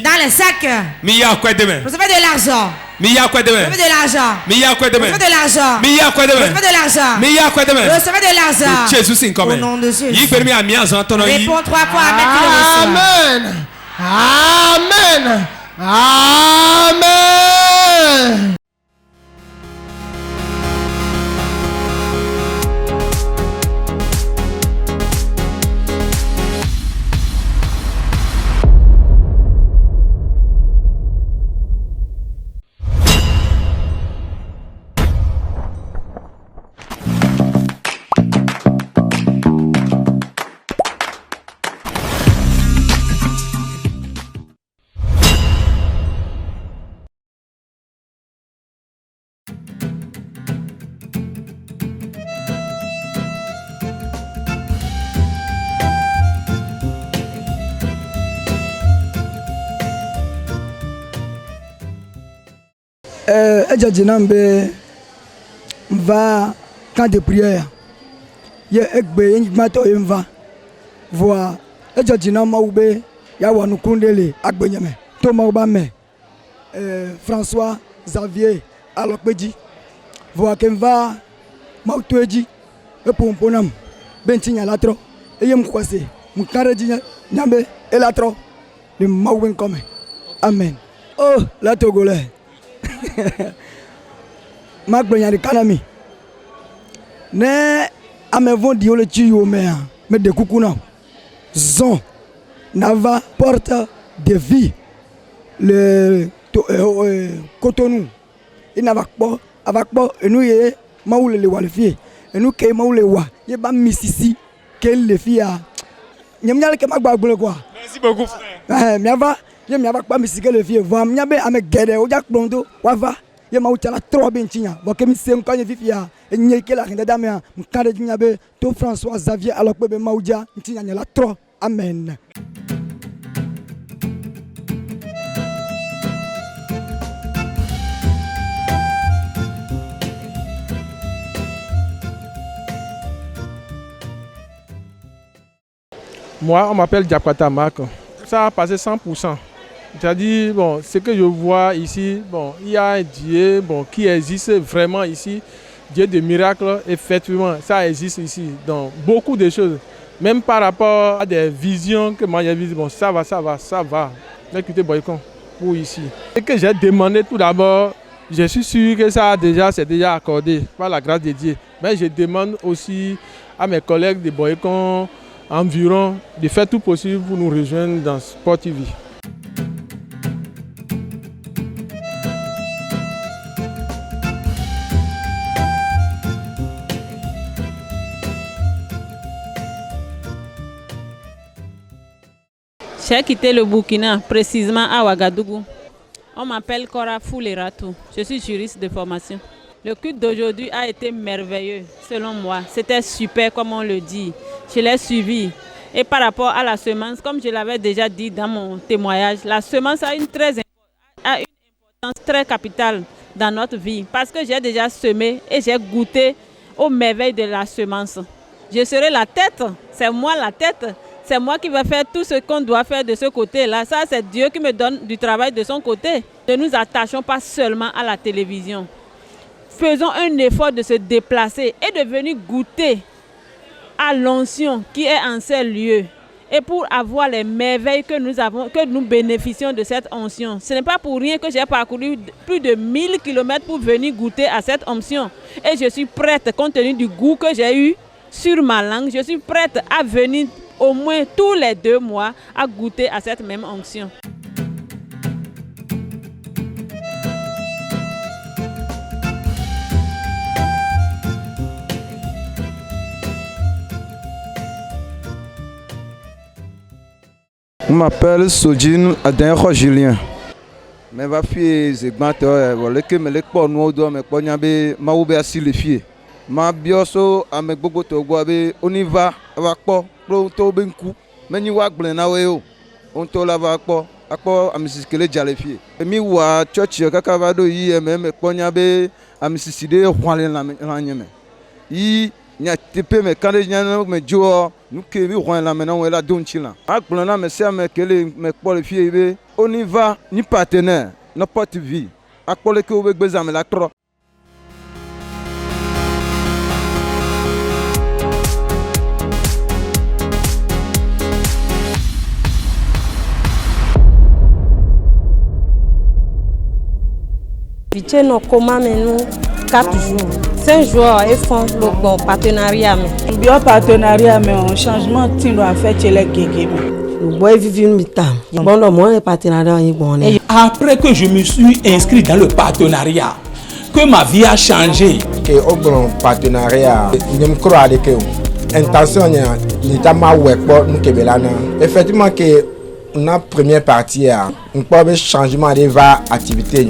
Dans les sacs. Recevez de l'argent. Recevez de l'argent. Recevez de l'argent. Recevez de l'argent. Au nom de Jésus. Réponds 3 fois. Amen. Amen. Amen. Edjadinambe va camp de prière. Ye ekbe mato va voir Edjadinama oube ya wanu kundele agbenyame Thomas Obame François Xavier Alokbeji voir qu'enva mautueji e pomponam bentinya latro eyem kwase mukareji nyambe elatro le mauwen comme amen. Oh la togolais Magblenya de Kanami. Ne amevon dio le tuyo mais de kukuna. Zon Nava porte de vie le Cotonou. Il n'avait pas avec pas et nous y maoule le walfie et nous que maoule wa y ba misisi quel le fille a nyamnyal ke magba gbole quoi. Merci beaucoup frère. Miava ye miava pas misisi que le fille va miabe ame gede o jak plondo wa va ye ma utala trop benchinya bo ke mi sem kan ye fifia e nyeke la hinda dame mkade nyabe to François Xavier alors que be maudia ntinya la trop amen. Moi, on m'appelle Diakwata Marc. Ça a passé 100%. C'est-à-dire, bon, ce que je vois ici, bon, il y a un Dieu bon, qui existe vraiment ici. Dieu de miracles, effectivement, ça existe ici. Donc, beaucoup de choses. Même par rapport à des visions que moi j'ai vues, bon, ça va. Écoutez, Boycon, pour ici. Et que j'ai demandé tout d'abord, je suis sûr que ça c'est déjà accordé par la grâce de Dieu. Mais je demande aussi à mes collègues de Boycon, environ, de faire tout possible pour nous rejoindre dans Sport TV. J'ai quitté le Burkina, précisément à Ouagadougou. On m'appelle Cora Fouleratou. Je suis juriste de formation. Le culte d'aujourd'hui a été merveilleux, selon moi. C'était super, comme on le dit. Je l'ai suivi. Et par rapport à la semence, comme je l'avais déjà dit dans mon témoignage, la semence a une importance très capitale dans notre vie. Parce que j'ai déjà semé et j'ai goûté aux merveilles de la semence. Je serai la tête, c'est moi la tête. C'est moi qui vais faire tout ce qu'on doit faire de ce côté-là. Ça, c'est Dieu qui me donne du travail de son côté. Ne nous attachons pas seulement à la télévision. Faisons un effort de se déplacer et de venir goûter à l'onction qui est en ces lieux. Et pour avoir les merveilles que nous avons, que nous bénéficions de cette onction. Ce n'est pas pour rien que j'ai parcouru plus de 1000 km pour venir goûter à cette onction. Et je suis prête, compte tenu du goût que j'ai eu sur ma langue, je suis prête à venir au moins tous les 2 mois à goûter à cette même onction. Je m'appelle Sojin Adenro Julien. Mais ma fille c'est gbanto wole ke me le po nu do me po nya be ma wo be asile fie. Ma bioso ame gbogbo to gbo be oniva wa po pro to be nku. Meni wa gble na we o. On to la va po akpo amisiskele jale fie. Mi wa church kaka va do yi me po nya be amisiside hwale na nyeme. Yi nya tepe me kande nya me jo nous qui vivons là maintenant on est là donc là. Agblona me se me kele me po le fie be on y va ni partenaire no porte vie. Akpole ke obe gbeza me la tro. Vite no coma nous 4 jours. 5 jours et font le bon partenariat. Bien partenariat, mais un changement qui doit faire chez les Guégué. Nous bois vivre une mi-temps. Bon, le moins partenariat est bon. Après que je me suis inscrit dans le partenariat, que ma vie a changé. Et au bon partenariat, je me crois que l'intention n'est pas ma pour nous Kébélana. Effectivement, que la première partie, on peut avoir changement de activité.